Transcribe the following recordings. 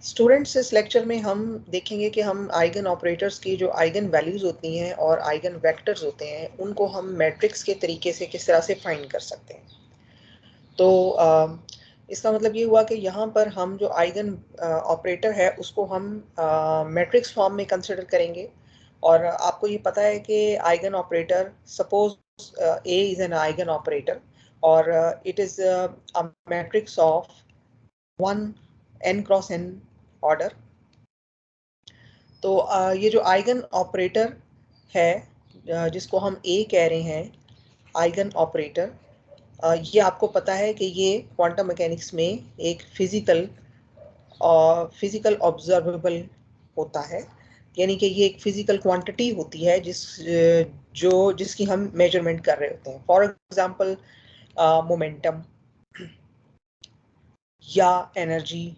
Students, इस lecture में हम देखेंगे कि हम आइगन ऑपरेटर्स की जो आइगन वैल्यूज होती हैं और आइगन वेक्टर्स होते हैं उनको हम मैट्रिक्स के तरीके से किस तरह से फाइंड कर सकते हैं। तो इसका मतलब ये हुआ कि यहाँ पर हम जो आइगन ऑपरेटर है उसको हम मैट्रिक्स फॉर्म में कंसिडर करेंगे। और आपको ये पता है कि eigen operator, suppose A is an eigen operator और it is a matrix of 1 n cross n order. तो ये जो आइगन ऑपरेटर है जिसको हम ए कह रहे हैं, आइगन ऑपरेटर, ये आपको पता है कि ये क्वांटम मैकेनिक्स में एक फिजिकल ऑब्जर्वेबल होता है, यानी कि ये एक फिजिकल क्वांटिटी होती है जिसकी हम मेजरमेंट कर रहे होते हैं। फॉर एग्जांपल मोमेंटम या एनर्जी।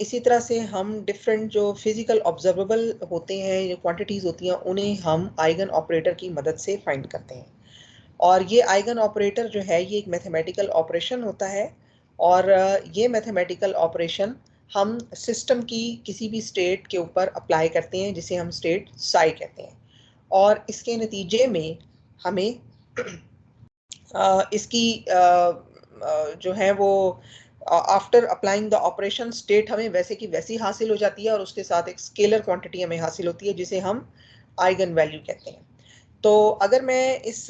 इसी तरह से हम डिफरेंट जो फिजिकल ऑब्जर्वेबल होते हैं, जो क्वांटिटीज होती हैं, उन्हें हम आइगन ऑपरेटर की मदद से फाइंड करते हैं। और ये आइगन ऑपरेटर जो है ये एक मैथमेटिकल ऑपरेशन होता है और ये मैथमेटिकल ऑपरेशन हम सिस्टम की किसी भी स्टेट के ऊपर अप्लाई करते हैं जिसे हम स्टेट साई कहते हैं। और इसके नतीजे में हमें इसकी जो है वो after applying the operation state हमें वैसे की वैसी हासिल हो जाती है और उसके साथ एक स्केलर क्वांटिटी हमें हासिल होती है जिसे हम आइगन वैल्यू कहते हैं। तो अगर मैं इस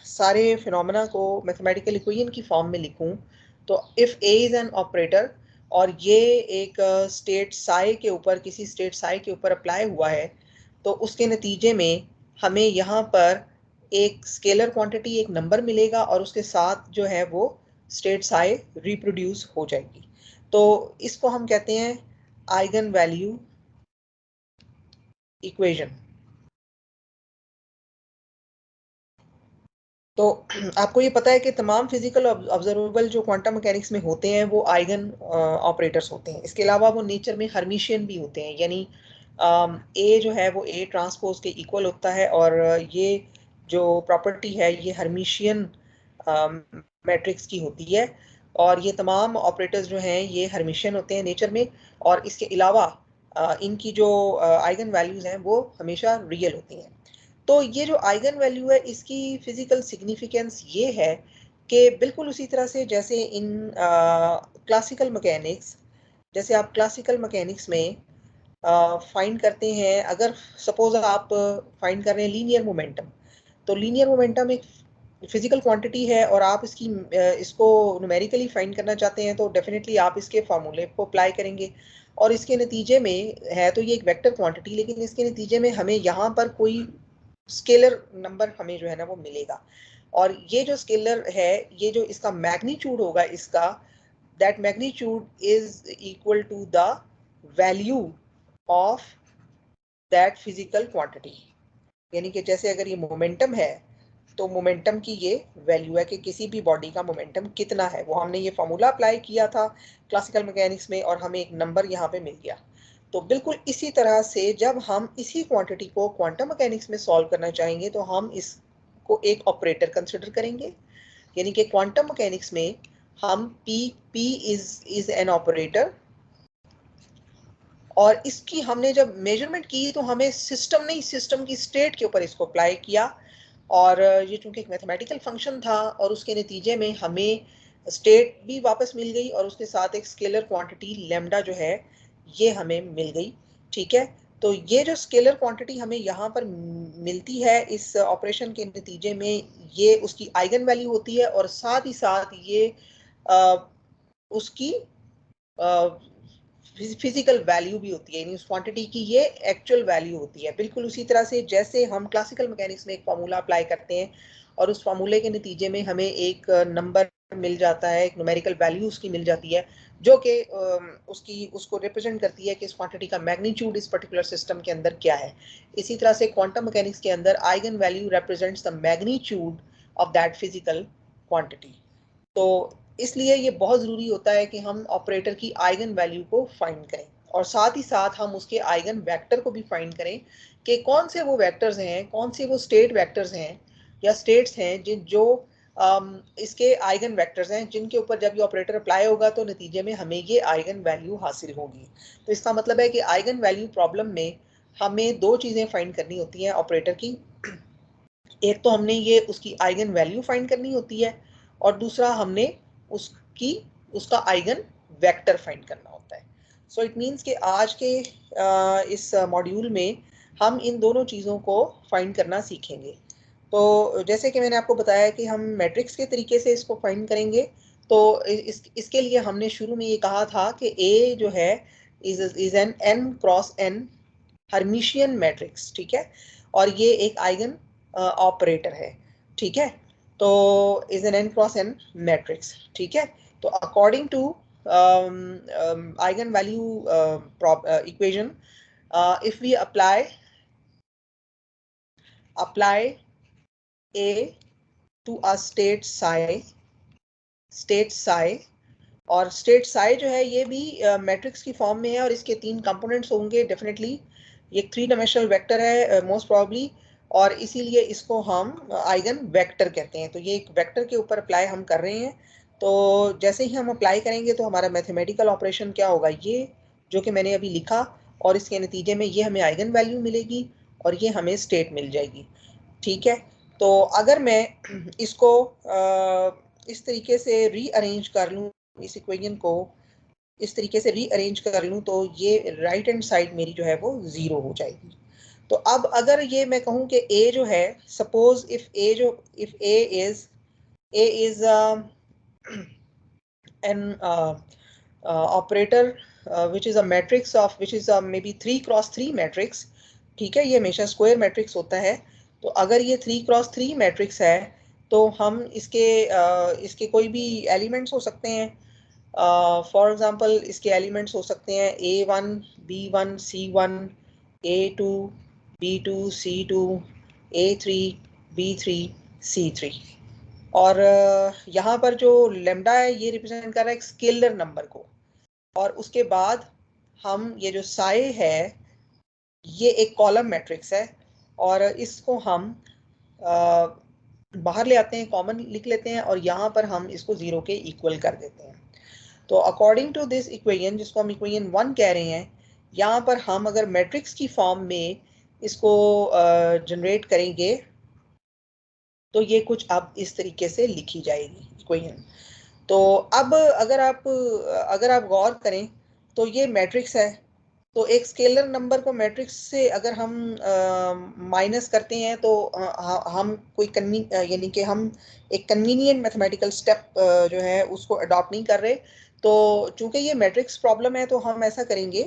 सारे फिनोमेना को मैथमेटिकल इक्वेशन की फॉर्म में लिखूं, तो if A is an operator और ये एक स्टेट साई के ऊपर, किसी स्टेट साई के ऊपर अप्लाई हुआ है, तो उसके नतीजे में हमें यहाँ पर एक स्केलर क्वांटिटी, एक नंबर मिलेगा और उसके साथ जो है वो स्टेट साई रिप्रोड्यूस हो जाएगी। तो इसको हम कहते हैं आइगन वैल्यू इक्वेशन। तो आपको ये पता है कि तमाम फिजिकल ऑब्जर्वेबल जो क्वांटम मैकेनिक्स में होते हैं वो आइगन ऑपरेटर्स होते हैं। इसके अलावा वो नेचर में हर्मिशियन भी होते हैं, यानी ए जो है वो ए ट्रांसपोज के इक्वल होता है और ये जो प्रॉपर्टी है ये हर्मिशियन मैट्रिक्स की होती है। और ये तमाम ऑपरेटर्स जो हैं ये हर्मिशियन होते हैं नेचर में। और इसके अलावा इनकी जो आइगन वैल्यूज हैं वो हमेशा रियल होती हैं। तो ये जो आइगन वैल्यू है इसकी फिजिकल सिग्निफिकेंस ये है कि बिल्कुल उसी तरह से जैसे इन क्लासिकल मैकेनिक्स, जैसे आप क्लासिकल मैकेनिक्स में फाइंड करते हैं, अगर सपोज आप फाइंड कर रहे हैं लीनियर मोमेंटम, तो लीनियर मोमेंटम एक फिजिकल क्वांटिटी है और आप इसको न्यूमेरिकली फाइंड करना चाहते हैं तो डेफिनेटली आप इसके फार्मूले को अप्लाई करेंगे और इसके नतीजे में है तो ये एक वेक्टर क्वांटिटी, लेकिन इसके नतीजे में हमें यहाँ पर कोई स्केलर नंबर हमें जो है ना वो मिलेगा। और ये जो स्केलर है, ये जो इसका मैग्नीट्यूड होगा, इसका that magnitude is equal to the value of that physical quantity. यानी कि जैसे अगर ये मोमेंटम है तो मोमेंटम की ये वैल्यू है कि किसी भी बॉडी का मोमेंटम कितना है, वो हमने ये फॉर्मूला अप्लाई किया था क्लासिकल मैकेनिक्स में और हमें एक नंबर यहाँ पे मिल गया। तो बिल्कुल इसी तरह से जब हम इसी क्वांटिटी को क्वांटम मैकेनिक्स में सॉल्व करना चाहेंगे तो हम इसको एक ऑपरेटर कंसिडर करेंगे। यानी कि क्वांटम मैकेनिक्स में हम P इज एन ऑपरेटर, और इसकी हमने जब मेजरमेंट की तो हमें सिस्टम ने सिस्टम की स्टेट के ऊपर इसको अप्लाई किया और ये चूंकि एक मैथमेटिकल फंक्शन था और उसके नतीजे में हमें स्टेट भी वापस मिल गई और उसके साथ एक स्केलर क्वांटिटी लेमडा जो है ये हमें मिल गई। ठीक है, तो ये जो स्केलर क्वांटिटी हमें यहाँ पर मिलती है इस ऑपरेशन के नतीजे में, ये उसकी आइगन वैल्यू होती है और साथ ही साथ ये उसकी फिजिकल वैल्यू भी होती है, यानी उस क्वांटिटी की ये एक्चुअल वैल्यू होती है। बिल्कुल उसी तरह से जैसे हम क्लासिकल मैकेनिक्स में एक फार्मूला अप्लाई करते हैं और उस फार्मूले के नतीजे में हमें एक नंबर मिल जाता है, एक न्यूमेरिकल वैल्यू उसकी मिल जाती है जो कि उसको रिप्रेजेंट करती है कि इस क्वांटिटी का मैग्नीट्यूड इस पर्टिकुलर सिस्टम के अंदर क्या है। इसी तरह से क्वांटम मैकेनिक्स के अंदर eigen value represents the magnitude of that physical quantity. तो इसलिए ये बहुत ज़रूरी होता है कि हम ऑपरेटर की आइगन वैल्यू को फाइंड करें और साथ ही साथ हम उसके आइगन वेक्टर को भी फाइंड करें कि कौन से वो वेक्टर्स हैं, कौन से वो स्टेट वेक्टर्स हैं या स्टेट्स हैं जो इसके आइगन वेक्टर्स हैं जिनके ऊपर जब ये ऑपरेटर अप्लाई होगा तो नतीजे में हमें ये आइगन वैल्यू हासिल होगी। तो इसका मतलब है कि आइगन वैल्यू प्रॉब्लम में हमें दो चीज़ें फाइंड करनी होती हैं ऑपरेटर की। एक तो हमने ये उसकी आइगन वैल्यू फाइंड करनी होती है और दूसरा हमने उसका आइगन वेक्टर फाइंड करना होता है। सो इट मीन्स कि आज के इस मॉड्यूल में हम इन दोनों चीज़ों को फाइंड करना सीखेंगे। तो जैसे कि मैंने आपको बताया कि हम मैट्रिक्स के तरीके से इसको फाइंड करेंगे। तो इसके लिए हमने शुरू में ये कहा था कि ए जो है is an n cross n Hermitian matrix, ठीक है, और ये एक आइगन ऑपरेटर है, ठीक है। तो is an n cross n matrix, ठीक है। तो according to eigen value equation, if we apply a to a state psi, और स्टेट साई जो है ये भी मैट्रिक्स की फॉर्म में है और इसके तीन कंपोनेंट्स होंगे डेफिनेटली। ये 3 डायमेंशनल वेक्टर है मोस्ट प्रोबेबली, और इसीलिए इसको हम आइगन वेक्टर कहते हैं। तो ये एक वेक्टर के ऊपर अप्लाई हम कर रहे हैं। तो जैसे ही हम अप्लाई करेंगे तो हमारा मैथमेटिकल ऑपरेशन क्या होगा, ये जो कि मैंने अभी लिखा, और इसके नतीजे में ये हमें आइगन वैल्यू मिलेगी और ये हमें स्टेट मिल जाएगी, ठीक है। तो अगर मैं इसको इस तरीके से रीअरेंज कर लूँ, इस इक्वेशन को इस तरीके से रीअरेंज कर लूँ, तो ये राइट हैंड साइड मेरी जो है वो 0 हो जाएगी। तो अब अगर ये मैं कहूँ कि a जो है, suppose if a is an operator which is a matrix of which is may be 3 cross 3 matrix, ठीक है। ये हमेशा स्क्वायर मैट्रिक्स होता है। तो अगर ये 3 क्रॉस 3 मैट्रिक्स है तो हम इसके कोई भी एलिमेंट्स हो सकते हैं। फॉर एग्जांपल इसके एलिमेंट्स हो सकते हैं A1, B1, C1, A2, B2, C2, A3, B3, C3। और यहाँ पर जो लेमडा है ये रिप्रेजेंट कर रहा है एक स्केलर नंबर को, और उसके बाद हम ये जो साई है ये एक कॉलम मैट्रिक्स है, और इसको हम बाहर ले आते हैं, कॉमन लिख लेते हैं, और यहाँ पर हम इसको 0 के इक्वल कर देते हैं। तो अकॉर्डिंग टू दिस इक्वेशन, जिसको हम इक्वेशन 1 कह रहे हैं, यहाँ पर हम अगर मैट्रिक्स की फॉर्म में इसको जनरेट करेंगे तो ये कुछ अब इस तरीके से लिखी जाएगी इक्वेशन। तो अब अगर आप गौर करें तो ये मैट्रिक्स है। तो एक स्केलर नंबर को मैट्रिक्स से अगर हम माइनस करते हैं तो हम यानी कि हम एक कन्वीनियंट मैथमेटिकल स्टेप जो है उसको अडॉप्ट नहीं कर रहे। तो चूंकि ये मैट्रिक्स प्रॉब्लम है तो हम ऐसा करेंगे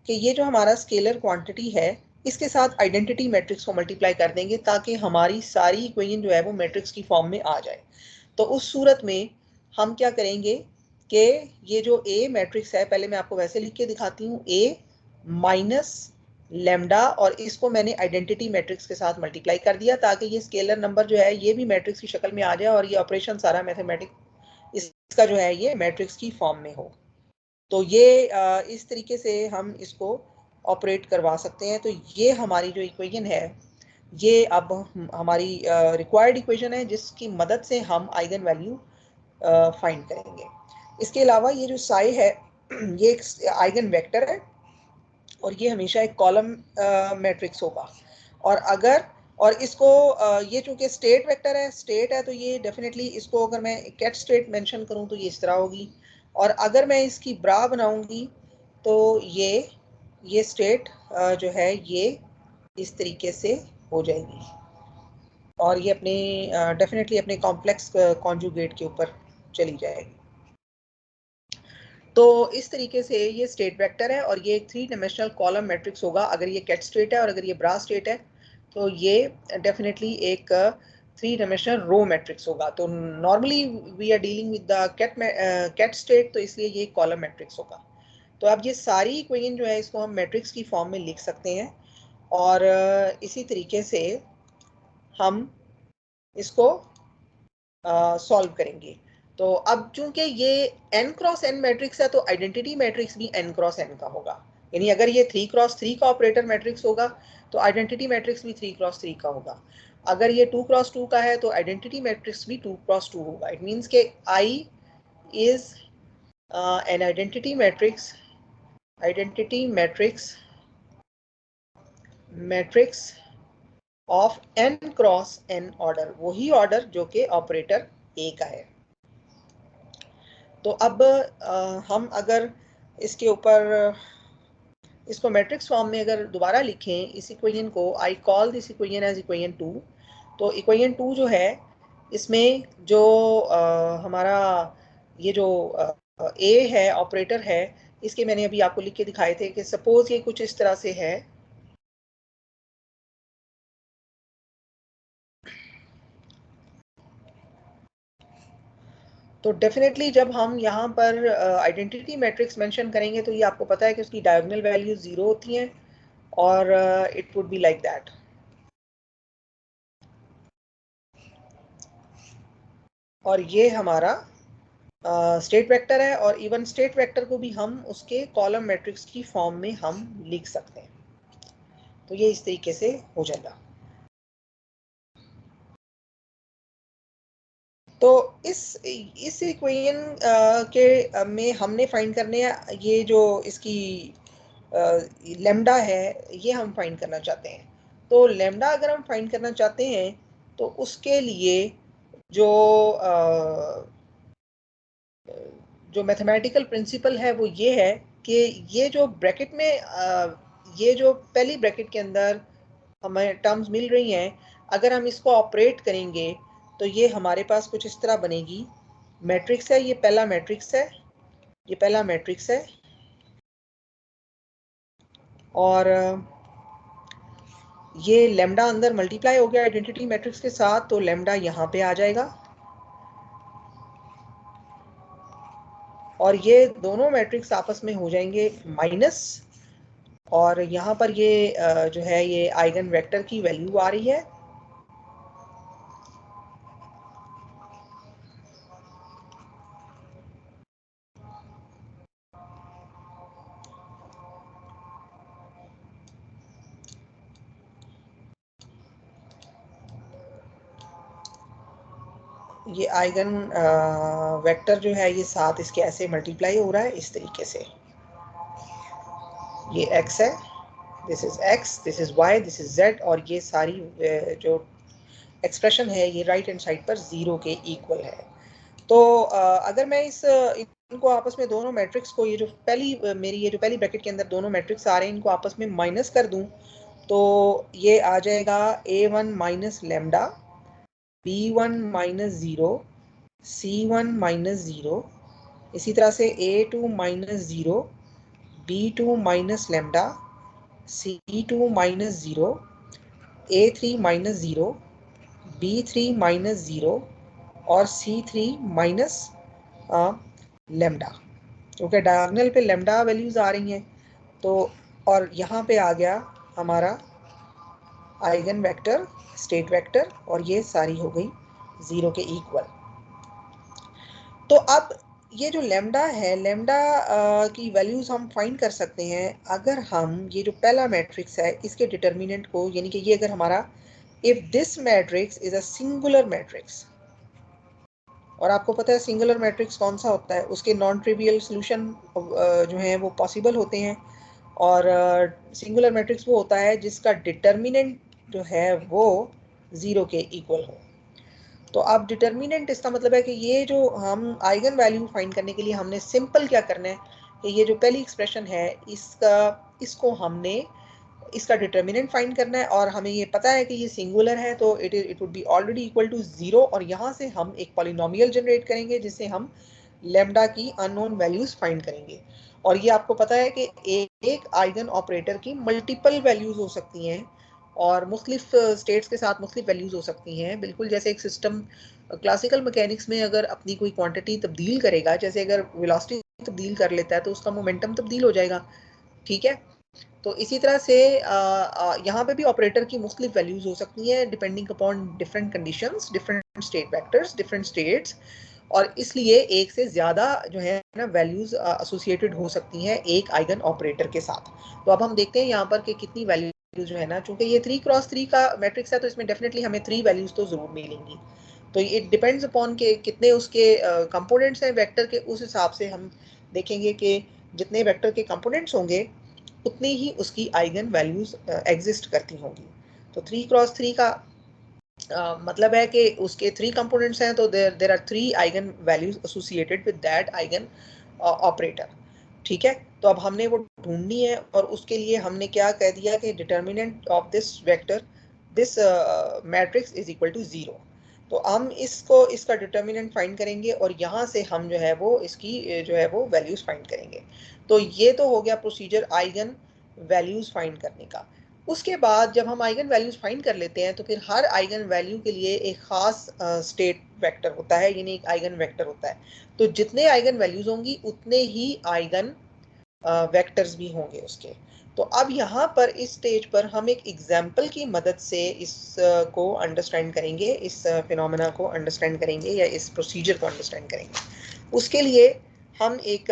कि ये जो हमारा स्केलर क्वांटिटी है इसके साथ आइडेंटिटी मैट्रिक्स को मल्टीप्लाई कर देंगे ताकि हमारी सारी इक्वेशन जो है वो मैट्रिक्स की फॉर्म में आ जाए। तो उस सूरत में हम क्या करेंगे कि ये जो A मैट्रिक्स है, पहले मैं आपको वैसे लिख के दिखाती हूँ, A माइनस लेमडा, और इसको मैंने आइडेंटिटी मैट्रिक्स के साथ मल्टीप्लाई कर दिया ताकि ये स्केलर नंबर जो है ये भी मैट्रिक्स की शक्ल में आ जाए और ये ऑपरेशन सारा मैथमेटिक्स इसका जो है ये मैट्रिक्स की फॉर्म में हो। तो ये इस तरीके से हम इसको ऑपरेट करवा सकते हैं। तो ये हमारी जो इक्वेशन है ये अब हमारी रिक्वायर्ड इक्वेशन है जिसकी मदद से हम आइगन वैल्यू फाइंड करेंगे। इसके अलावा ये जो साई है ये एक आइगन वेक्टर है और ये हमेशा एक कॉलम मैट्रिक्स होगा। और इसको ये चूंकि स्टेट वेक्टर है, स्टेट है, तो ये डेफिनेटली इसको अगर मैं कैट स्टेट मेंशन करूं तो ये इस तरह होगी, और अगर मैं इसकी ब्रा बनाऊंगी तो ये स्टेट जो है ये इस तरीके से हो जाएगी, और ये अपने डेफिनेटली अपने कॉम्प्लेक्स कॉन्जुगेट के ऊपर चली जाएगी। तो इस तरीके से ये स्टेट वेक्टर है और ये एक 3 डायमेंशनल कॉलम मैट्रिक्स होगा अगर ये कैट स्टेट है, और अगर ये ब्रा स्टेट है तो ये डेफिनेटली एक 3 डायमेंशनल रो मैट्रिक्स होगा। तो normally we are dealing with the ket state, तो इसलिए ये कॉलम मैट्रिक्स होगा। तो अब ये सारी इक्वेशन जो है इसको हम मैट्रिक्स की फॉर्म में लिख सकते हैं, और इसी तरीके से हम इसको सॉल्व करेंगे। तो अब चूंकि ये n क्रॉस n मैट्रिक्स है तो आइडेंटिटी मैट्रिक्स भी n क्रॉस n का होगा। यानी अगर ये 3 क्रॉस 3 का ऑपरेटर मैट्रिक्स होगा तो आइडेंटिटी मैट्रिक्स भी 3 क्रॉस 3 का होगा। अगर ये 2x2 का है तो आइडेंटिटी मैट्रिक्स भी 2x2 होगा. इट मीन्स के I is an identity matrix of n cross n order, वही ऑर्डर जो कि ऑपरेटर A का है. तो अब हम अगर इसके ऊपर इसको मैट्रिक्स फॉर्म में अगर दोबारा लिखें इस इक्वेशन को, I call this equation as equation 2. तो इक्वेशन 2 जो है इसमें जो हमारा ये जो ए है ऑपरेटर है, इसके मैंने अभी आपको लिख के दिखाए थे कि सपोज ये कुछ इस तरह से है. तो डेफिनेटली जब हम यहाँ पर आइडेंटिटी मैट्रिक्स मेंशन करेंगे तो ये आपको पता है कि उसकी डायगोनल वैल्यू 0 होती हैं और it would be like that. और ये हमारा स्टेट वेक्टर है और इवन स्टेट वेक्टर को भी हम उसके कॉलम मैट्रिक्स की फॉर्म में हम लिख सकते हैं. तो ये इस तरीके से हो जाएगा. तो इस इक्वेशन के में हमने फाइंड करने हैं ये जो इसकी लेमडा है, ये हम फाइंड करना चाहते हैं. तो लेमडा अगर हम फाइंड करना चाहते हैं तो उसके लिए जो जो मैथमेटिकल प्रिंसिपल है वो ये है कि ये जो ब्रैकेट में ये जो पहली ब्रैकेट के अंदर हमें टर्म्स मिल रही हैं, अगर हम इसको ऑपरेट करेंगे तो ये हमारे पास कुछ इस तरह बनेगी. मैट्रिक्स है, ये पहला मैट्रिक्स है, ये पहला मैट्रिक्स है और ये लेमडा अंदर मल्टीप्लाई हो गया आइडेंटिटी मैट्रिक्स के साथ, तो लेमडा यहाँ पे आ जाएगा और ये दोनों मैट्रिक्स आपस में हो जाएंगे माइनस. और यहाँ पर ये जो है ये आइगन वेक्टर की वैल्यू आ रही है. ये आइगन वेक्टर जो है ये साथ इसके ऐसे मल्टीप्लाई हो रहा है इस तरीके से. ये x है, this is x, this is y, this is z और ये सारी जो एक्सप्रेशन है ये राइट हैंड साइड पर 0 के इक्वल है. तो अगर मैं इनको आपस में दोनों मैट्रिक्स को, ये जो पहली मेरी ये जो पहली ब्रैकेट के अंदर दोनों मैट्रिक्स आ रहे हैं इनको आपस में माइनस कर दूं तो ये आ जाएगा a1 minus lambda, b1 minus 0, c1 minus 0, इसी तरह से a2 minus 0, b2 minus lambda, c2 minus 0, a3 minus 0, b3 minus 0 और c3 माइनस लेमडा, क्योंकि डायगोनल पे लेमडा वैल्यूज आ रही हैं. तो और यहाँ पे आ गया हमारा आइगन वेक्टर, स्टेट वेक्टर और ये सारी हो गई 0 के इक्वल. तो अब ये जो लेमडा है, लेमडा की वैल्यूज हम फाइंड कर सकते हैं अगर हम ये जो पहला मैट्रिक्स है इसके डिटर्मिनेंट को, यानी कि ये अगर हमारा if this matrix is a singular matrix, और आपको पता है सिंगुलर मैट्रिक्स कौन सा होता है, उसके नॉन ट्रिवियल सोल्यूशन जो हैं वो पॉसिबल होते हैं. और सिंगुलर मैट्रिक्स वो होता है जिसका डिटर्मिनेंट जो है वो 0 के इक्वल हो. तो अब डिटर्मिनेंट इसका मतलब है कि ये जो हम आइगन वैल्यू फाइंड करने के लिए हमने सिंपल क्या करना है कि ये जो पहली एक्सप्रेशन है इसको हमने इसका डिटर्मिनेंट फाइंड करना है और हमें ये पता है कि ये सिंगुलर है तो it would be already equal to 0 और यहाँ से हम एक पॉलिनोमियल जनरेट करेंगे जिससे हम लेमडा की अननोन वैल्यूज फाइंड करेंगे. और ये आपको पता है कि एक आइगन ऑपरेटर की मल्टीपल वैल्यूज हो सकती हैं और मुख्तलिफ स्टेट्स के साथ मुख्तलिफ वैल्यूज हो सकती हैं. बिल्कुल जैसे एक सिस्टम क्लासिकल मैकेनिक्स में अगर अपनी कोई क्वांटिटी तब्दील करेगा, जैसे अगर वेलोसिटी तब्दील कर लेता है तो उसका मोमेंटम तब्दील हो जाएगा. ठीक है, तो इसी तरह से यहाँ पे भी ऑपरेटर की मुख्तलिफ वैल्यूज हो सकती हैं depending upon different conditions, different state vectors, different states, और इसलिए एक से ज़्यादा जो है ना वैल्यूज एसोसिएटेड हो सकती हैं एक आइगन ऑपरेटर के साथ. तो अब हम देखते हैं यहाँ पर कि कितनी वैल्यूज वैल्यूज जो है ना, चूंकि ये 3x3 का मैट्रिक्स है तो इसमें डेफिनेटली हमें 3 वैल्यूज तो जरूर मिलेंगी। तो इट डिपेंड्स अपॉन के कितने उसके कंपोनेंट्स हैं वेक्टर के, उस हिसाब से हम देखेंगे कि जितने वेक्टर के कंपोनेंट्स होंगे उतनी ही उसकी आइगन वैल्यूज एग्जिस्ट करती होंगी। तो 3x3 का मतलब है कि उसके 3 कंपोनेंट्स हैं, तो there are 3 eigen values associated with that eigen operator. ठीक है, तो अब हमने वो ढूंढनी है और उसके लिए हमने क्या कह दिया कि determinant of this vector this matrix is equal to 0। तो हम इसका डिटर्मिनेंट फाइंड करेंगे और यहाँ से हम जो है वो इसकी जो है वो वैल्यूज फाइंड करेंगे। तो ये तो हो गया प्रोसीजर आइगन वैल्यूज फाइंड करने का। उसके बाद जब हम आइगन वैल्यूज फाइंड कर लेते हैं तो फिर हर आइगन वैल्यू के लिए एक खास स्टेट वेक्टर होता है, यानी एक आइगन वेक्टर होता है। तो जितने आइगन वैल्यूज होंगी उतने ही आइगन वेक्टर्स भी होंगे उसके। तो अब यहाँ पर इस स्टेज पर हम एक एग्जाम्पल की मदद से इस को अंडरस्टैंड करेंगे, इस फिनोमेना को अंडरस्टैंड करेंगे या इस प्रोसीजर को अंडरस्टैंड करेंगे। उसके लिए हम एक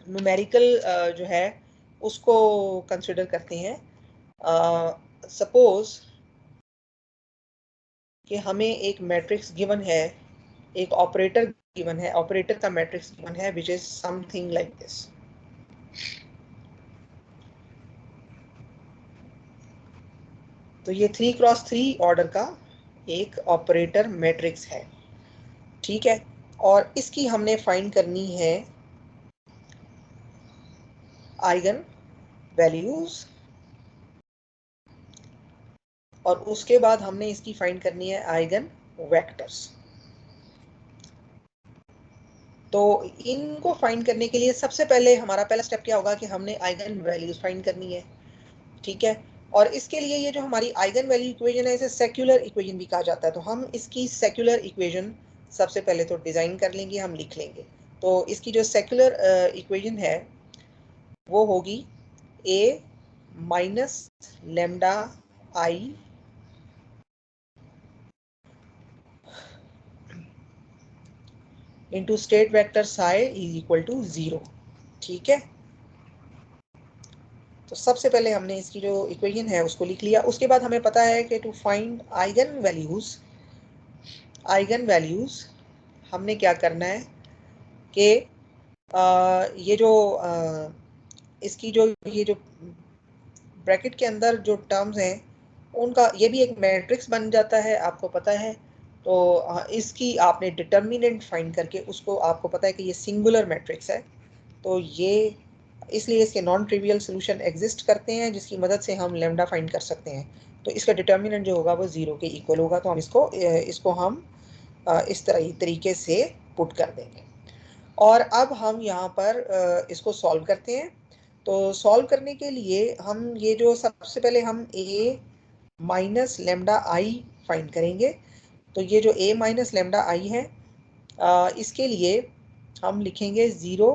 न्यूमेरिकल जो है उसको कंसिडर करते हैं। सपोज कि हमें एक मैट्रिक्स गिवन है, एक ऑपरेटर गिवन है, ऑपरेटर का मैट्रिक्स गिवन है which is something like this. तो ये 3x3 ऑर्डर का एक ऑपरेटर मैट्रिक्स है। ठीक है, और इसकी हमने फाइंड करनी है आइगन वैल्यूज और उसके बाद हमने इसकी फाइंड करनी है आइगन वेक्टर्स। तो इनको फाइंड करने के लिए सबसे पहले हमारा पहला स्टेप क्या होगा कि हमने आइगन वैल्यूज फाइंड करनी है। ठीक है, और इसके लिए ये जो हमारी आइगन वैल्यू इक्वेशन है इसे सेक्युलर इक्वेशन भी कहा जाता है। तो हम इसकी सेक्युलर इक्वेशन सबसे पहले तो डिजाइन कर लेंगे, हम लिख लेंगे। तो इसकी जो सेक्युलर इक्वेशन है वो होगी a minus lambda I into state vector psi is equal to 0। ठीक है, तो सबसे पहले हमने इसकी जो इक्वेशन है उसको लिख लिया। उसके बाद हमें पता है कि टू फाइंड आइगन वैल्यूज हमने क्या करना है कि ये जो इसकी जो ये जो ब्रैकेट के अंदर जो टर्म्स हैं उनका ये भी एक मैट्रिक्स बन जाता है, आपको पता है। तो इसकी आपने डिटर्मिनेंट फाइंड करके उसको, आपको पता है कि ये सिंगुलर मैट्रिक्स है, तो ये इसलिए इसके नॉन ट्रिवियल सोल्यूशन एग्जिस्ट करते हैं जिसकी मदद से हम लेमडा फाइंड कर सकते हैं। तो इसका डिटर्मिनेंट जो होगा वो 0 के इक्वल होगा। तो हम इसको हम इस तरीके से पुट कर देंगे। और अब हम यहाँ पर इसको सॉल्व करते हैं। तो सॉल्व करने के लिए हम ये जो सबसे पहले हम a minus lambda I find करेंगे। तो ये जो a माइनस लेमडा आई है इसके लिए हम लिखेंगे 0,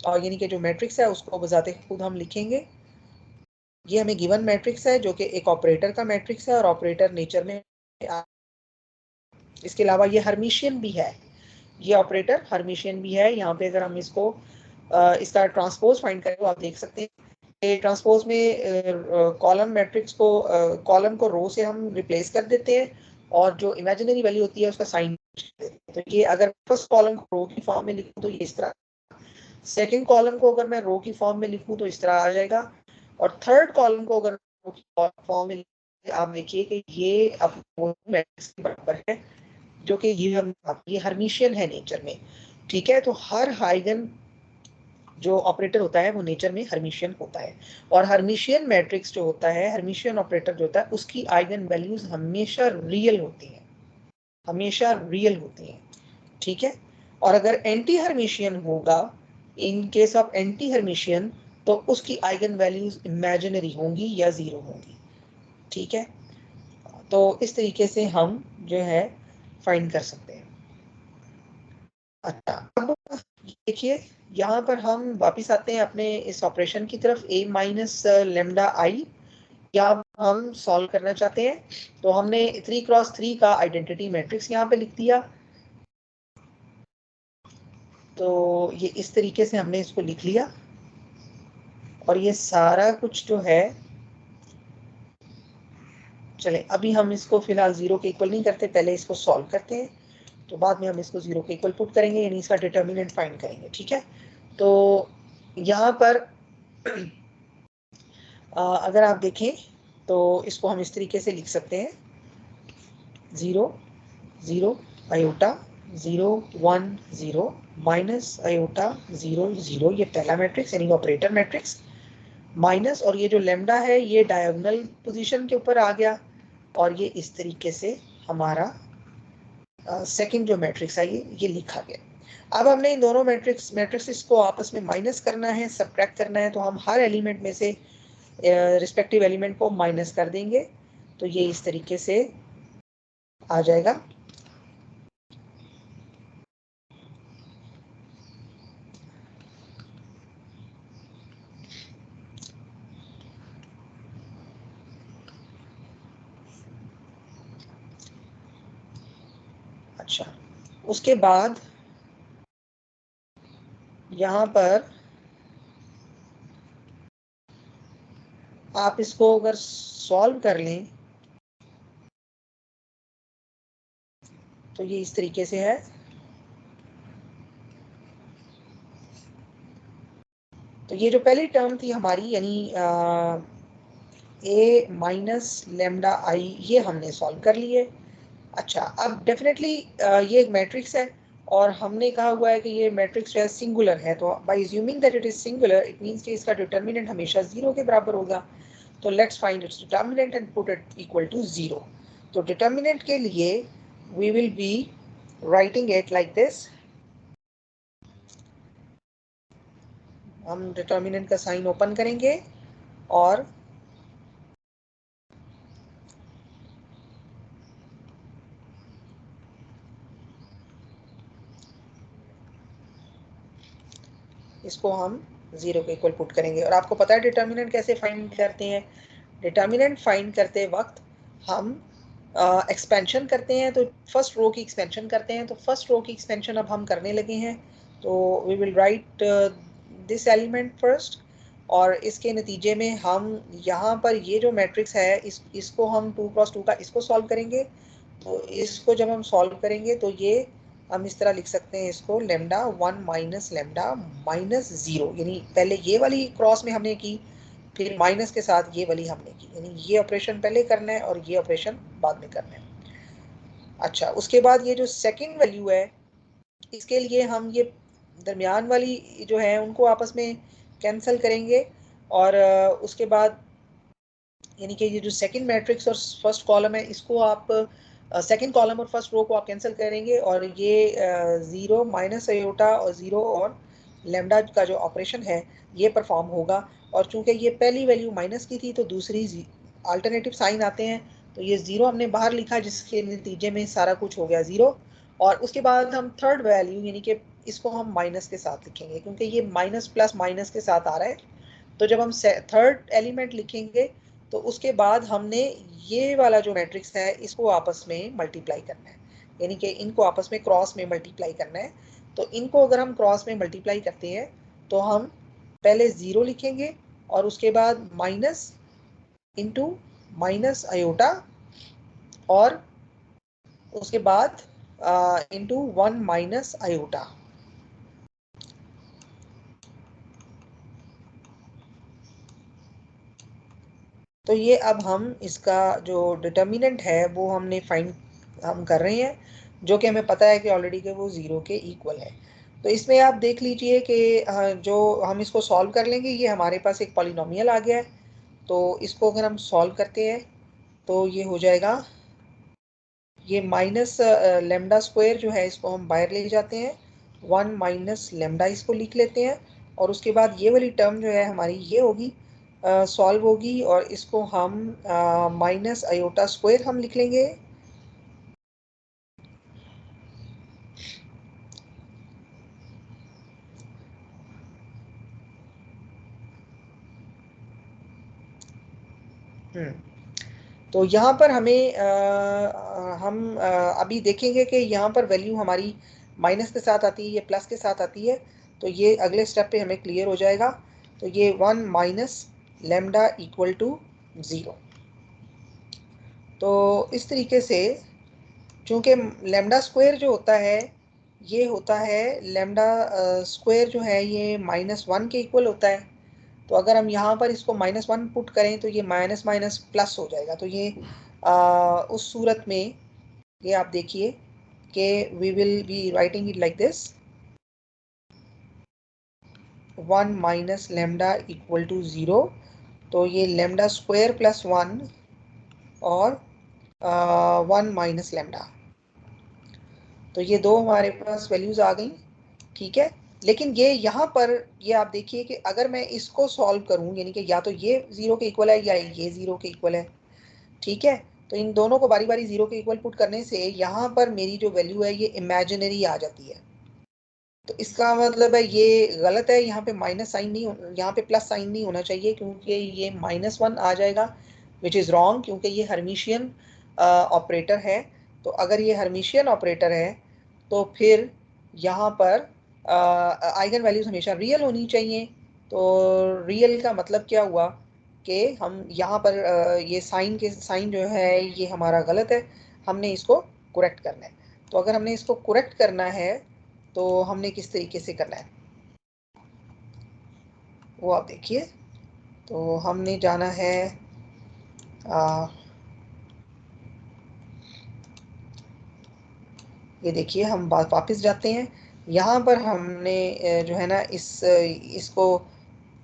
और यानी कि जो मैट्रिक्स है उसको बजाते खुद हम लिखेंगे। ये हमें गिवन मैट्रिक्स है जो कि एक ऑपरेटर का मैट्रिक्स है और ऑपरेटर नेचर में, इसके अलावा ये हर्मिशियन भी है, ये ऑपरेटर हर्मिशियन भी है। यहाँ पे अगर हम इसको इसका ट्रांसपोज फाइंड करें तो आप देख सकते हैं ट्रांसपोज में कॉलम मैट्रिक्स को कॉलम को रो से हम रिप्लेस कर देते हैं और जो इमेजिनरी वैल्यू होती है उसका साइन देते हैं। तो ये अगर फर्स्ट कॉलम को रो की फॉर्म में लिखूं तो ये इस तरह, सेकंड कॉलम को अगर मैं रो की फॉर्म में लिखूं तो इस तरह आ जाएगा, और थर्ड कॉलम को अगर रो की फॉर्म में आप देखिए कि ये अब मैट्रिक्स के बराबर है जो कि ये हर्मिशियन है नेचर में। ठीक है, तो हर आइगन जो ऑपरेटर होता है वो नेचर में हर्मिशियन होता है, और हर्मिशियन मैट्रिक्स जो होता है, हर्मिशियन ऑपरेटर जो होता है उसकी आइगन वैल्यूज हमेशा रियल होती हैं, हमेशा रियल होती हैं। ठीक है, और अगर एंटी हर्मिशियन होगा, in case of anti Hermitian, तो उसकी आइगन वैल्यूज इमेजिनरी होंगी या 0 होंगी। ठीक है, तो इस तरीके से हम जो है फाइंड कर सकते हैं। अच्छा, अब देखिए यहाँ पर हम वापिस आते हैं अपने इस ऑपरेशन की तरफ, a माइनस लेमडा आई, या हम सॉल्व करना चाहते हैं। तो हमने 3x3 का आइडेंटिटी मैट्रिक्स यहाँ पे लिख दिया। तो ये इस तरीके से हमने इसको लिख लिया, और ये सारा कुछ जो है चले अभी हम इसको फिलहाल 0 के इक्वल नहीं करते, पहले इसको सॉल्व करते हैं, तो बाद में हम इसको 0 के इक्वल पुट करेंगे, यानी इसका डिटर्मिनेंट फाइंड करेंगे। ठीक है, तो यहाँ पर अगर आप देखें तो इसको हम इस तरीके से लिख सकते हैं, 0 0 आयोटा 0 1 0 माइनस आयोटा 0 0, ये पहला मैट्रिक्स यानी ऑपरेटर मैट्रिक्स, माइनस, और ये जो लेमडा है ये डायगोनल पोजीशन के ऊपर आ गया, और ये इस तरीके से हमारा सेकंड जो मैट्रिक्स है ये लिखा गया। अब हमने इन दोनों मैट्रिक्स को आपस में माइनस करना है, सब्ट्रैक्ट करना है, तो हम हर एलिमेंट में से रिस्पेक्टिव एलिमेंट को माइनस कर देंगे, तो ये इस तरीके से आ जाएगा। अच्छा, उसके बाद यहाँ पर आप इसको अगर सॉल्व कर लें तो ये इस तरीके से है। तो ये जो पहली टर्म थी हमारी यानी ए माइनस लेमडा आई, ये हमने सॉल्व कर लिए। अच्छा, अब डेफिनेटली ये एक मैट्रिक्स है और हमने कहा हुआ है कि ये मैट्रिक्स जो है सिंगुलर है, तो by assuming that it is singular it means कि इसका डिटर्मिनेंट हमेशा 0 के बराबर होगा। तो let's find its determinant and put it equal to 0। तो डिटर्मिनेंट के लिए we will be writing it like this. हम डिटर्मिनेंट का साइन ओपन करेंगे और इसको हम 0 के इक्वल पुट करेंगे। और आपको पता है डिटर्मिनेंट कैसे फाइंड करते हैं? डिटर्मिनेंट फाइंड करते वक्त हम एक्सपेंशन करते हैं, तो फर्स्ट रो की एक्सपेंशन करते हैं। तो फर्स्ट रो की एक्सपेंशन अब हम करने लगे हैं, तो we will write this element first, और इसके नतीजे में हम यहाँ पर ये जो मैट्रिक्स है इसको हम 2 क्रॉस 2 का इसको सॉल्व करेंगे। तो इसको जब हम सॉल्व करेंगे तो ये हम इस तरह लिख सकते हैं इसको, लेमडा 1 माइनस लेमडा माइनस 0, यानी पहले ये वाली क्रॉस में हमने की, फिर माइनस के साथ ये वाली हमने की, यानी ये ऑपरेशन पहले करना है और ये ऑपरेशन बाद में करना है। अच्छा, उसके बाद ये जो सेकंड वैल्यू है इसके लिए हम ये दरमियान वाली जो है उनको आपस में कैंसिल करेंगे, और उसके बाद यानी कि ये जो सेकंड मैट्रिक्स और फर्स्ट कॉलम है इसको आप सेकंड कॉलम और फर्स्ट रो को आप कैंसिल करेंगे, और ये 0 माइनस आयोटा और 0 और लेमडा का जो ऑपरेशन है ये परफॉर्म होगा। और चूंकि ये पहली वैल्यू माइनस की थी तो दूसरी अल्टरनेटिव साइन आते हैं, तो ये 0 हमने बाहर लिखा जिसके नतीजे में सारा कुछ हो गया 0। और उसके बाद हम थर्ड वैल्यू यानी कि इसको हम माइनस के साथ लिखेंगे, क्योंकि ये माइनस प्लस माइनस के साथ आ रहा है। तो जब हम थर्ड एलिमेंट लिखेंगे तो उसके बाद हमने ये वाला जो मैट्रिक्स है इसको आपस में मल्टीप्लाई करना है, यानी कि इनको आपस में क्रॉस में मल्टीप्लाई करना है। तो इनको अगर हम क्रॉस में मल्टीप्लाई करते हैं तो हम पहले 0 लिखेंगे और उसके बाद माइनस इंटू माइनस आयोटा और उसके बाद इंटू 1 माइनस आयोटा। तो ये अब हम इसका जो डिटर्मिनेंट है वो हम कर रहे हैं, जो कि हमें पता है कि ऑलरेडी के वो 0 के इक्वल है। तो इसमें आप देख लीजिए कि जो हम इसको सॉल्व कर लेंगे, ये हमारे पास एक पॉलिनोमियल आ गया है। तो इसको अगर हम सॉल्व करते हैं तो ये हो जाएगा, ये माइनस लेमडा स्क्वायर जो है इसको हम बाहर ले जाते हैं, 1 माइनस लेमडा इसको लिख लेते हैं, और उसके बाद ये वाली टर्म जो है हमारी ये होगी सॉल्व होगी, और इसको हम माइनस आयोटा स्क्वायर हम लिख लेंगे। तो यहाँ पर हमें हम अभी देखेंगे कि यहाँ पर वैल्यू हमारी माइनस के साथ आती है, ये प्लस के साथ आती है, तो ये अगले स्टेप पे हमें क्लियर हो जाएगा। तो ये 1 माइनस लेमडा इक्वल टू 0। तो इस तरीके से, चूंकि लेमडा स्क्वायर जो होता है ये होता है लेमडा स्क्वायर जो है ये -1 के इक्वल होता है। तो अगर हम यहाँ पर इसको -1 पुट करें तो ये माइनस माइनस प्लस हो जाएगा। तो ये उस सूरत में ये आप देखिए कि we will be writing it like this, 1 minus lambda equal to 0। तो ये लेमडा स्क्वायर प्लस 1 और 1 माइनस लेमडा, तो ये दो हमारे पास वैल्यूज आ गई। ठीक है, लेकिन ये यहाँ पर ये आप देखिए कि अगर मैं इसको सॉल्व करूँ, यानी कि या तो ये 0 के इक्वल है या ये 0 के इक्वल है। ठीक है, तो इन दोनों को बारी बारी 0 के इक्वल पुट करने से यहाँ पर मेरी जो वैल्यू है ये इमेजिनरी आ जाती है। तो इसका मतलब है ये गलत है, यहाँ पे माइनस साइन नहीं, यहाँ पे प्लस साइन नहीं होना चाहिए, क्योंकि ये -1 आ जाएगा, विच इज़ रॉन्ग, क्योंकि ये हर्मिशियन ऑपरेटर है। तो अगर ये हर्मिशियन ऑपरेटर है तो फिर यहाँ पर आइगन वैल्यूज हमेशा रियल होनी चाहिए। तो रियल का मतलब क्या हुआ कि हम यहाँ पर ये साइन जो है ये हमारा गलत है, हमने इसको करेक्ट करना है। तो अगर हमने इसको करेक्ट करना है तो हमने किस तरीके से करना है वो आप देखिए। तो हमने जाना है ये देखिए, हम वापस जाते हैं। यहाँ पर हमने जो है ना इसको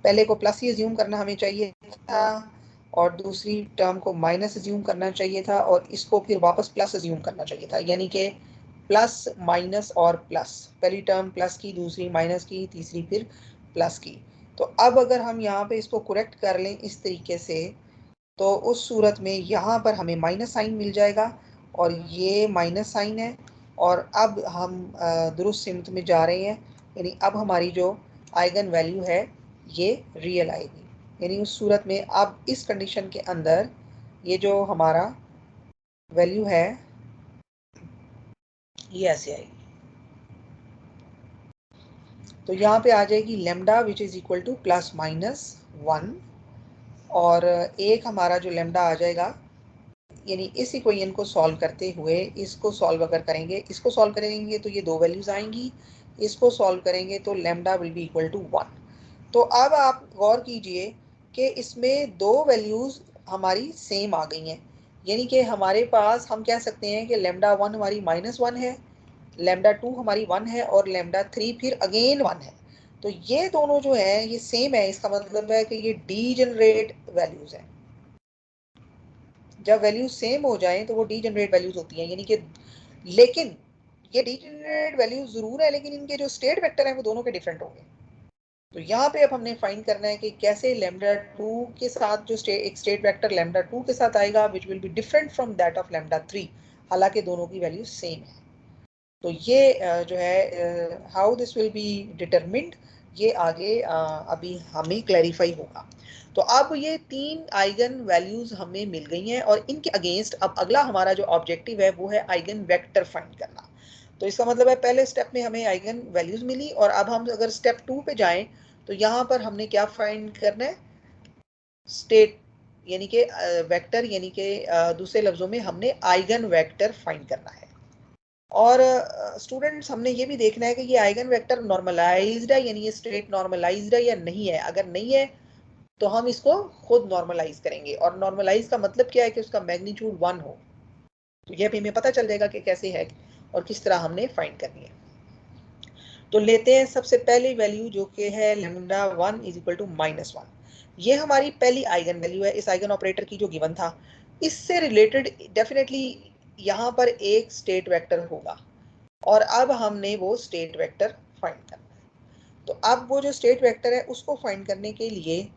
पहले को प्लस ही अज्यूम करना हमें चाहिए था, और दूसरी टर्म को माइनस अज्यूम करना चाहिए था, और इसको फिर वापस प्लस अज्यूम करना चाहिए था, यानी कि प्लस माइनस और प्लस, पहली टर्म प्लस की, दूसरी माइनस की, तीसरी फिर प्लस की। तो अब अगर हम यहाँ पे इसको करेक्ट कर लें इस तरीके से, तो उस सूरत में यहाँ पर हमें माइनस साइन मिल जाएगा और ये माइनस साइन है, और अब हम दुरुस्त सिमत में जा रहे हैं, यानी अब हमारी जो आइगन वैल्यू है ये रियल आएगी। यानी उस सूरत में अब इस कंडीशन के अंदर ये जो हमारा वैल्यू है ये ऐसे आएगी। तो यहाँ पे आ जाएगी lambda which is equal to +-1, और एक हमारा जो लेमडा आ जाएगा, यानी इस इक्वेशन को सॉल्व करते हुए इसको सॉल्व अगर करेंगे, इसको सॉल्व करेंगे तो ये दो वैल्यूज आएंगी, इसको सॉल्व करेंगे तो lambda will be equal to 1। तो अब आप गौर कीजिए कि इसमें दो वैल्यूज हमारी सेम आ गई हैं, यानी कि हमारे पास हम कह सकते हैं कि लेमडा 1 हमारी -1 है, लेमडा 2 हमारी 1 है, और लेमडा 3 फिर अगेन 1 है। तो ये दोनों जो है ये सेम है, इसका मतलब है कि ये डीजेनरेट वैल्यूज हैं। जब वैल्यूज सेम हो जाएं तो वो डीजेनरेट वैल्यूज होती हैं, यानी कि, लेकिन ये डीजेनरेट वैल्यूज जरूर है, लेकिन इनके जो स्टेट वेक्टर हैं वो दोनों के डिफरेंट होंगे। तो यहाँ पे अब हमने फाइंड करना है कि कैसे लेमडा 2 के साथ जो एक स्टेट वेक्टर लेमडा 2 के साथ आएगा which will be different from that of lambda 3, हालांकि दोनों की वैल्यू सेम है। तो ये जो है how this will be determined, ये आगे अभी हमें क्लैरिफाई होगा। तो अब ये तीन आइगन वैल्यूज हमें मिल गई हैं, और इनके अगेंस्ट अब अगला हमारा जो ऑब्जेक्टिव है वो है आइगन वेक्टर फाइंड करना। तो इसका मतलब है पहले स्टेप में हमें आइगन वैल्यूज मिली, और अब हम अगर स्टेप 2 पे जाएं तो यहाँ पर हमने क्या फाइंड करना है, स्टेट, यानी कि वेक्टर, यानी कि दूसरे लफ्जों में हमने आइगन वेक्टर फाइंड करना है। और स्टूडेंट्स हमने ये भी देखना है कि ये आइगन वेक्टर नॉर्मलाइज्ड है, यानी ये स्ट्रेट नॉर्मलाइज्ड है या नहीं है। अगर नहीं है तो हम इसको खुद नॉर्मलाइज करेंगे, और नॉर्मलाइज का मतलब क्या है कि उसका मैग्नीट्यूड 1 हो। तो ये भी हमें पता चल जाएगा कि कैसे है और किस तरह हमने फाइंड करनी है। तो लेते हैं सबसे पहली वैल्यू जो कि है लेमडा 1 इज इक्वल टू -1। ये हमारी पहली आइगन वैल्यू है इस आइगन ऑपरेटर की जो गिवन था। इससे रिलेटेड डेफिनेटली यहाँ पर एक स्टेट वेक्टर होगा, और अब हमने वो स्टेट वेक्टर फाइंड करना है। तो अब वो जो स्टेट वेक्टर है उसको फाइंड करने के लिए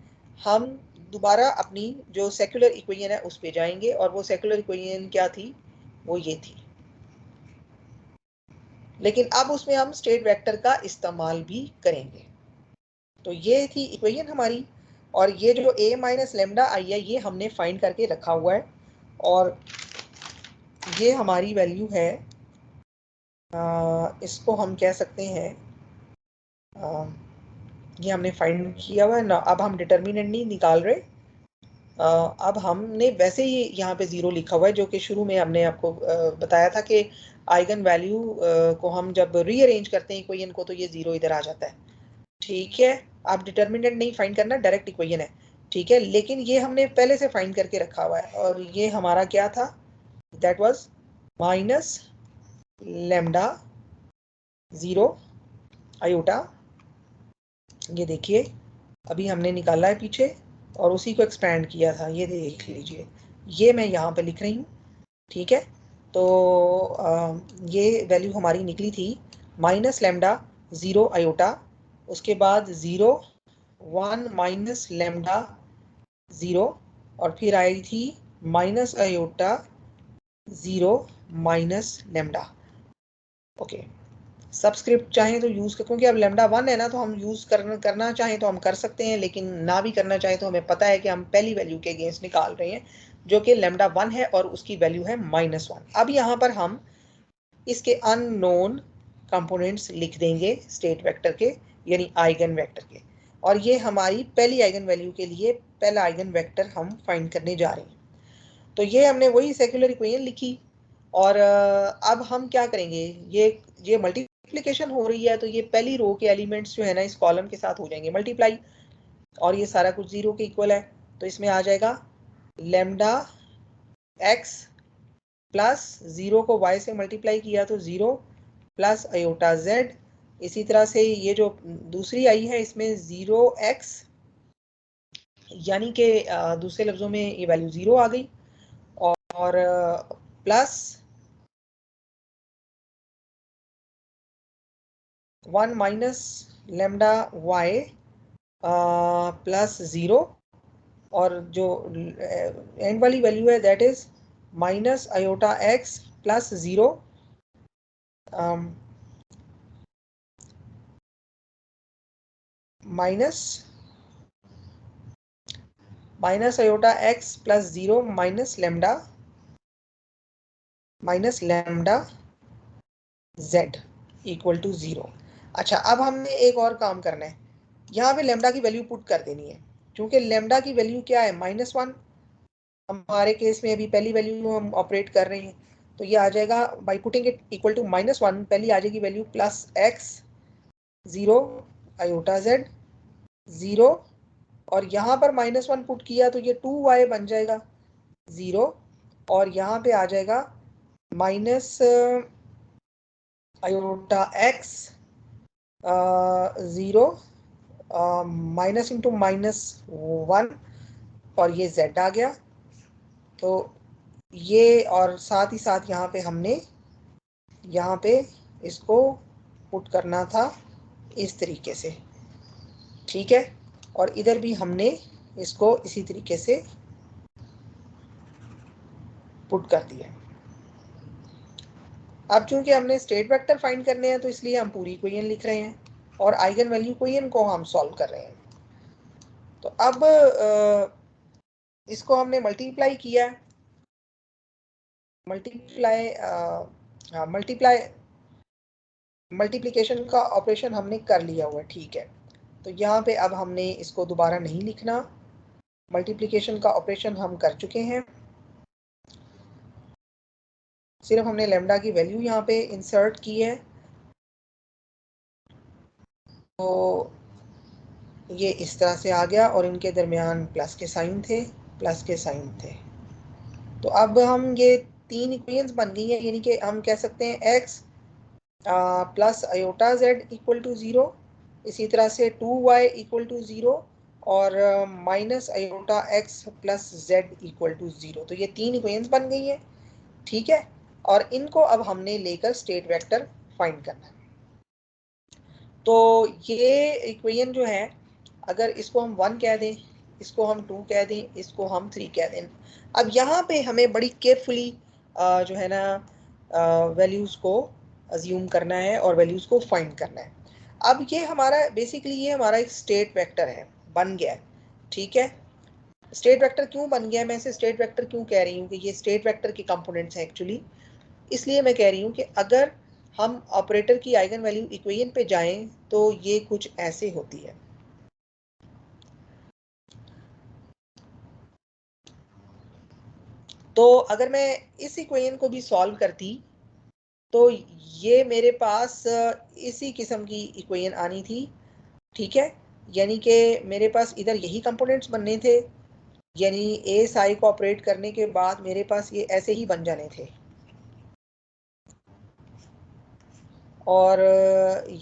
हम दोबारा अपनी जो सेक्युलर इक्वेशन है उस पे जाएंगे, और वो सेक्युलर इक्वेशन क्या थी, वो ये थी, लेकिन अब उसमें हम स्टेट वेक्टर का इस्तेमाल भी करेंगे। तो ये थी इक्वेशन हमारी, और ये जो a माइनस लेमडा आई है ये हमने फाइंड करके रखा हुआ है, और ये हमारी वैल्यू है, इसको हम कह सकते हैं, ये हमने फाइंड किया हुआ है ना। अब हम डिटर्मिनेंट नहीं निकाल रहे, अब हमने वैसे ही यहाँ पे 0 लिखा हुआ है, जो कि शुरू में हमने आपको बताया था कि आइगन वैल्यू को हम जब रीअरेंज करते हैं इक्वेशन को तो ये 0 इधर आ जाता है। ठीक है, आप डिटर्मिनेंट नहीं फाइंड करना, डायरेक्ट इक्वेशन है। ठीक है, लेकिन ये हमने पहले से फाइंड करके रखा हुआ है और ये हमारा क्या था, that was minus lambda 0 iota. ये देखिए अभी हमने निकाला है पीछे और उसी को एक्सपैंड किया था, ये देख लीजिए, ये मैं यहाँ पे लिख रही हूँ। ठीक है, तो ये वैल्यू हमारी निकली थी माइनस लेमडा 0 आयोटा, उसके बाद 0 1 माइनस लेमडा 0 और फिर आई थी minus iota 0 minus lambda. Okay, subscript चाहें तो यूज कर, क्योंकि अब लेमडा 1 है ना, तो हम यूज करना चाहें तो हम कर सकते हैं, लेकिन ना भी करना चाहें तो हमें पता है कि हम पहली वैल्यू के अगेंस्ट निकाल रहे हैं जो कि लेमडा 1 है और उसकी वैल्यू है -1। अब यहाँ पर हम इसके अननोन कंपोनेंट्स लिख देंगे स्टेट वेक्टर के, यानी आइगन वेक्टर के, और ये हमारी पहली आइगन वैल्यू के लिए पहला आइगन वेक्टर हम फाइंड करने जा रहे हैं। तो ये हमने वही सेक्युलर इक्वेशन लिखी और अब हम क्या करेंगे, ये मल्टीप्लिकेशन हो रही है तो ये पहली रो के एलिमेंट्स जो है ना इस कॉलम के साथ हो जाएंगे मल्टीप्लाई, और ये सारा कुछ 0 के इक्वल है, तो इसमें आ जाएगा लेमडा x प्लस 0 को y से मल्टीप्लाई किया तो 0 प्लस आयोटा z। इसी तरह से ये जो दूसरी आई है इसमें 0x, यानी कि दूसरे लफ्जों में ये वैल्यू 0 आ गई, और plus 1 minus lambda y plus 0, और जो एंड वाली वैल्यू है that is minus iota x plus 0 minus iota x plus 0 minus lambda z equal to 0। अच्छा, अब हमने एक और काम करना है, यहाँ पे लेमडा की वैल्यू पुट कर देनी है, क्योंकि लेमडा की वैल्यू क्या है -1, हमारे केस में अभी पहली वैल्यू हम ऑपरेट कर रहे हैं, तो ये आ जाएगा by putting it equal to -1, पहली आ जाएगी value plus x 0 iota z 0, और यहाँ पर -1 पुट किया तो ये 2y बन जाएगा 0, और यहाँ पे आ जाएगा minus iota x 0 minus into -1, और ये z आ गया। तो ये, और साथ ही साथ यहाँ पे हमने यहाँ पे इसको पुट करना था इस तरीके से। ठीक है, और इधर भी हमने इसको इसी तरीके से पुट कर दिया। अब चूंकि हमने स्टेट वेक्टर फाइंड करने हैं तो इसलिए हम पूरी इक्वेशन लिख रहे हैं और आइगन वैल्यू इक्वेशन को हम सॉल्व कर रहे हैं। तो अब इसको हमने मल्टीप्लाई किया, मल्टीप्लिकेशन का ऑपरेशन हमने कर लिया हुआ है। ठीक है, तो यहाँ पे अब हमने इसको दोबारा नहीं लिखना, मल्टीप्लिकेशन का ऑपरेशन हम कर चुके हैं, सिर्फ हमने लेमडा की वैल्यू यहाँ पे इंसर्ट की है। तो ये इस तरह से आ गया और इनके दरमियान प्लस के साइन थे, तो अब हम ये तीन इक्वेशंस बन गई हैं, यानी कि हम कह सकते हैं x plus iota z equal to 0, इसी तरह से 2y इक्वल टू 0, और minus iota x plus z equal to 0। तो ये तीन इक्वेशंस बन गई हैं। ठीक है, और इनको अब हमने लेकर स्टेट वेक्टर फाइंड करना है। तो ये इक्वेशन जो है, अगर इसको हम 1 कह दें, इसको हम 2 कह दें, इसको हम 3 कह दें, अब यहाँ पे हमें बड़ी केयरफुली जो है ना वैल्यूज़ को अज्यूम करना है और वैल्यूज़ को फाइंड करना है। अब ये हमारा बेसिकली ये हमारा एक स्टेट वेक्टर है, बन गया है। ठीक है, स्टेट वेक्टर क्यों बन गया है, मैं इसे स्टेट वेक्टर क्यों कह रही हूँ कि ये स्टेट वेक्टर के कंपोनेंट्स हैं एक्चुअली, इसलिए मैं कह रही हूँ कि अगर हम ऑपरेटर की आइगन वैल्यू इक्वेशन पे जाएं तो ये कुछ ऐसे होती है। तो अगर मैं इस इक्वेशन को भी सॉल्व करती तो ये मेरे पास इसी किस्म की इक्वेशन आनी थी, ठीक है। यानी कि मेरे पास इधर यही कंपोनेंट्स बनने थे, यानी ए साई को ऑपरेट करने के बाद मेरे पास ये ऐसे ही बन जाने थे। और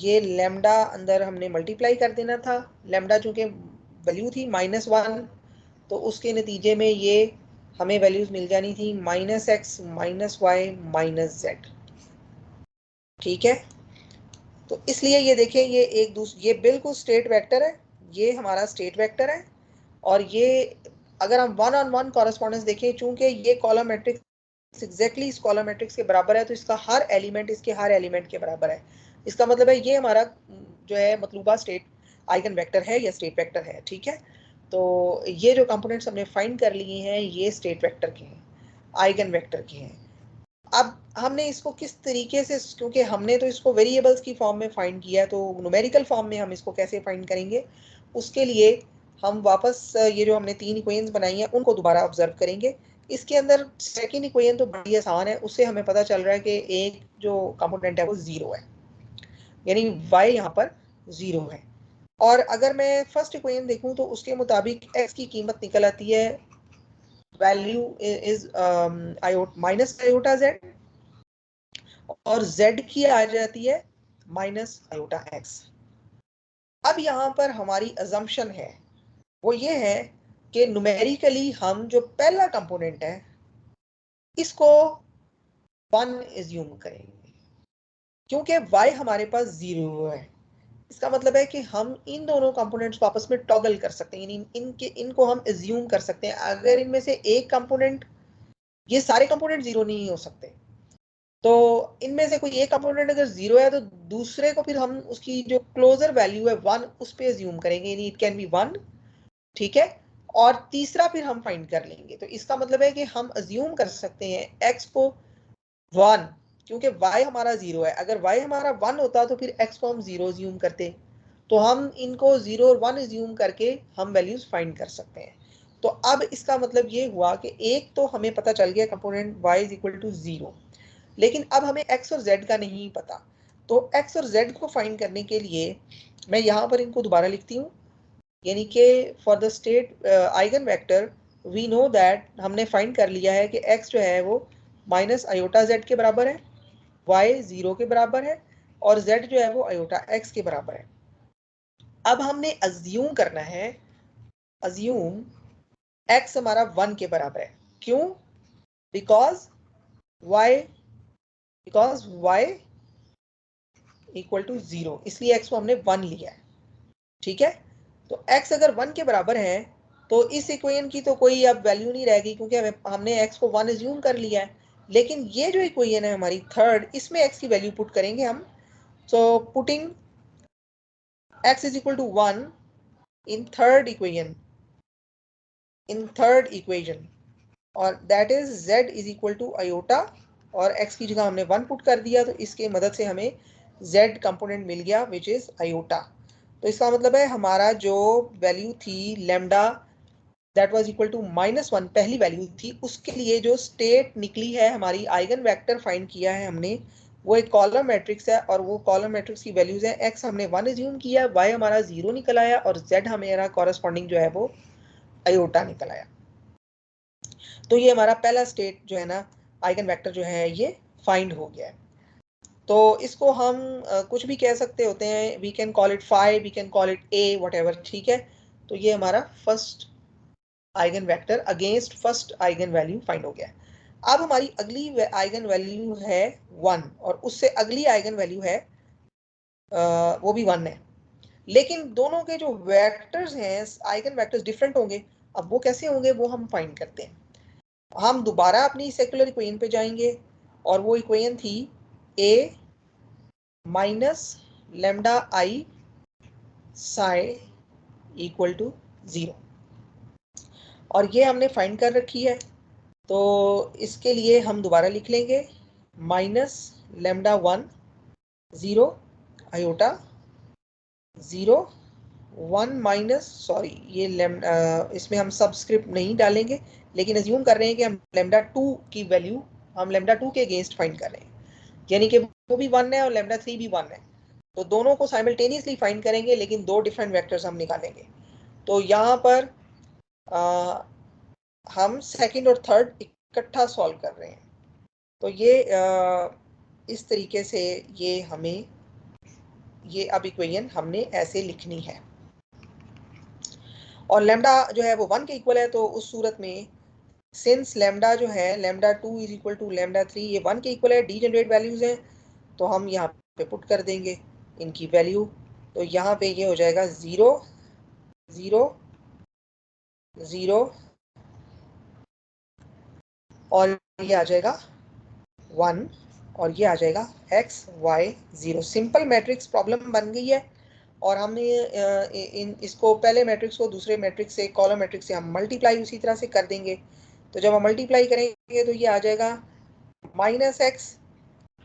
ये लैम्डा अंदर हमने मल्टीप्लाई कर देना था। लैम्डा चूंकि वैल्यू थी -1, तो उसके नतीजे में ये हमें वैल्यूज मिल जानी थी -x -y -z, ठीक है। तो इसलिए ये देखें, ये ये बिल्कुल स्टेट वेक्टर है, ये हमारा स्टेट वेक्टर है। और ये अगर हम 1-on-1 कॉरेस्पॉन्डेंस देखें, चूंकि ये कॉलम मैट्रिक्स एग्जैक्टली इस कॉलम मैट्रिक्स के बराबर है, तो इसका हर एलिमेंट इसके हर एलिमेंट के बराबर है। इसका मतलब है ये हमारा जो है मतलूबा स्टेट आइगन वेक्टर है या स्टेट वेक्टर है, ठीक है। तो ये जो कंपोनेंट्स हमने फाइंड कर लिए हैं ये स्टेट वेक्टर के हैं, आइगन वेक्टर के हैं। अब हमने इसको किस तरीके से, क्योंकि हमने तो इसको वेरिएबल्स की फॉर्म में फाइंड किया है, तो न्यूमेरिकल फॉर्म में हम इसको कैसे फाइंड करेंगे, उसके लिए हम वापस ये जो हमने 3 इक्वेशंस बनाई हैं उनको दोबारा ऑब्जर्व करेंगे। इसके अंदर सेकंड इक्वेशन तो बड़ी आसान है, उससे हमें पता चल रहा है कि एक जो कंपोनेंट है वो 0 है, यानी y यहाँ पर 0 है। और अगर मैं फर्स्ट इक्वेशन देखूं तो उसके मुताबिक x की कीमत निकल आती है, value is minus iota z, और z की आ जाती है -i/x। अब यहाँ पर हमारी अजम्पशन है वो ये है कि न्यूमेरिकली हम जो पहला कंपोनेंट है इसको 1 एज्यूम करेंगे, क्योंकि y हमारे पास 0 है। इसका मतलब है कि हम इन दोनों कंपोनेंट्स को आपस में टॉगल कर सकते हैं, यानी इनको हम एज्यूम कर सकते हैं। अगर इनमें से एक कंपोनेंट, ये सारे कंपोनेंट 0 नहीं हो सकते, तो इनमें से कोई एक कंपोनेंट अगर 0 है तो दूसरे को फिर हम उसकी जो क्लोजर वैल्यू है 1 उस पर एज्यूम करेंगे, यानी इट कैन बी 1, ठीक है। और तीसरा फिर हम फाइंड कर लेंगे। तो इसका मतलब है कि हम एज्यूम कर सकते हैं x को 1, क्योंकि y हमारा 0 है। अगर y हमारा 1 होता तो फिर x को हम 0 एज्यूम करते, तो हम इनको 0 और 1 एज्यूम करके हम वैल्यूज फाइंड कर सकते हैं। तो अब इसका मतलब ये हुआ कि एक तो हमें पता चल गया component y is equal to 0, लेकिन अब हमें x और z का नहीं पता। तो x और z को फाइंड करने के लिए मैं यहाँ पर इनको दोबारा लिखती हूँ, यानी कि for the state eigen vector we know that, हमने फाइंड कर लिया है कि x जो है वो -i/z के बराबर है, y 0 के बराबर है, और z जो है वो i/x के बराबर है। अब हमने अज्यूम करना है, अज्यूम x हमारा 1 के बराबर है। क्यों? बिकॉज y इक्वल टू 0, इसलिए x को हमने 1 लिया है, ठीक है। तो x अगर 1 के बराबर है तो इस इक्वेशन की तो कोई अब वैल्यू नहीं रहेगी, क्योंकि हमने x को 1 एज्यूम कर लिया है। लेकिन ये जो इक्वेशन है हमारी थर्ड, इसमें x की वैल्यू पुट करेंगे हम। So putting x is equal to 1 in third equation, और that is z is equal to iota, और x की जगह हमने 1 पुट कर दिया, तो इसके मदद से हमें z कंपोनेंट मिल गया विच इज आयोटा। तो इसका मतलब है हमारा जो वैल्यू थी lambda that was equal to -1, पहली वैल्यू थी, उसके लिए जो स्टेट निकली है हमारी, आइगन वेक्टर फाइंड किया है हमने, वो एक कॉलम मैट्रिक्स है, और वो कॉलम मैट्रिक्स की वैल्यूज है x हमने 1 एज्यूम किया, y हमारा 0 निकल आया, और z हमारा कॉरेस्पॉन्डिंग जो है वो आयोटा निकल आया। तो ये हमारा पहला स्टेट जो है ना, आइगन वेक्टर जो है ये फाइंड हो गया है। तो इसको हम कुछ भी कह सकते होते हैं, we can call it five, we can call it A, whatever, ठीक है। तो ये हमारा first eigen vector against first eigen value find हो गया है। अब हमारी अगली आइगन वैल्यू है 1, और उससे अगली आइगन वैल्यू है वो भी 1 है, लेकिन दोनों के जो वेक्टर्स हैं, आइगन वेक्टर्स डिफरेंट होंगे। अब वो कैसे होंगे वो हम फाइंड करते हैं। हम दोबारा अपनी सेकुलर इक्वेशन पे जाएंगे, और वो इक्वेशन थी a minus lambda I psi equal to 0, और ये हमने फाइंड कर रखी है। तो इसके लिए हम दोबारा लिख लेंगे -λ1 0 आयोटा 0 1 माइनस, सॉरी ये इसमें हम सबस्क्रिप्ट नहीं डालेंगे, लेकिन अज्यूम कर रहे हैं कि हम लेमडा 2 की वैल्यू हम लेमडा 2 के अगेंस्ट फाइंड कर रहे हैं, यानी कि वो भी 1 है और लेमडा 3 भी 1 है। तो दोनों को साइमल्टेनियसली फाइंड करेंगे, लेकिन दो डिफरेंट वेक्टर्स हम निकालेंगे। तो यहाँ पर हम सेकंड और थर्ड इकट्ठा सॉल्व कर रहे हैं। तो ये इस तरीके से ये अब इक्वेशन हमने ऐसे लिखनी है। और लेमडा जो है वो 1 के इक्वल है, तो उस सूरत में सिंस लेमडा जो है lambda 2 is equal to lambda 3 ये 1 के इक्वल है, डीजेनरेट वैल्यूज हैं, तो हम यहाँ पे पुट कर देंगे इनकी वैल्यू। तो यहाँ पे ये हो जाएगा 0 0 0 और ये आ जाएगा 1 और ये आ जाएगा x y 0। Simple matrix problem बन गई है। और हमने इसको पहले मैट्रिक्स को दूसरे मैट्रिक्स से कॉलम मैट्रिक्स से हम मल्टीप्लाई उसी तरह से कर देंगे। तो जब हम मल्टीप्लाई करेंगे तो ये आ जाएगा -x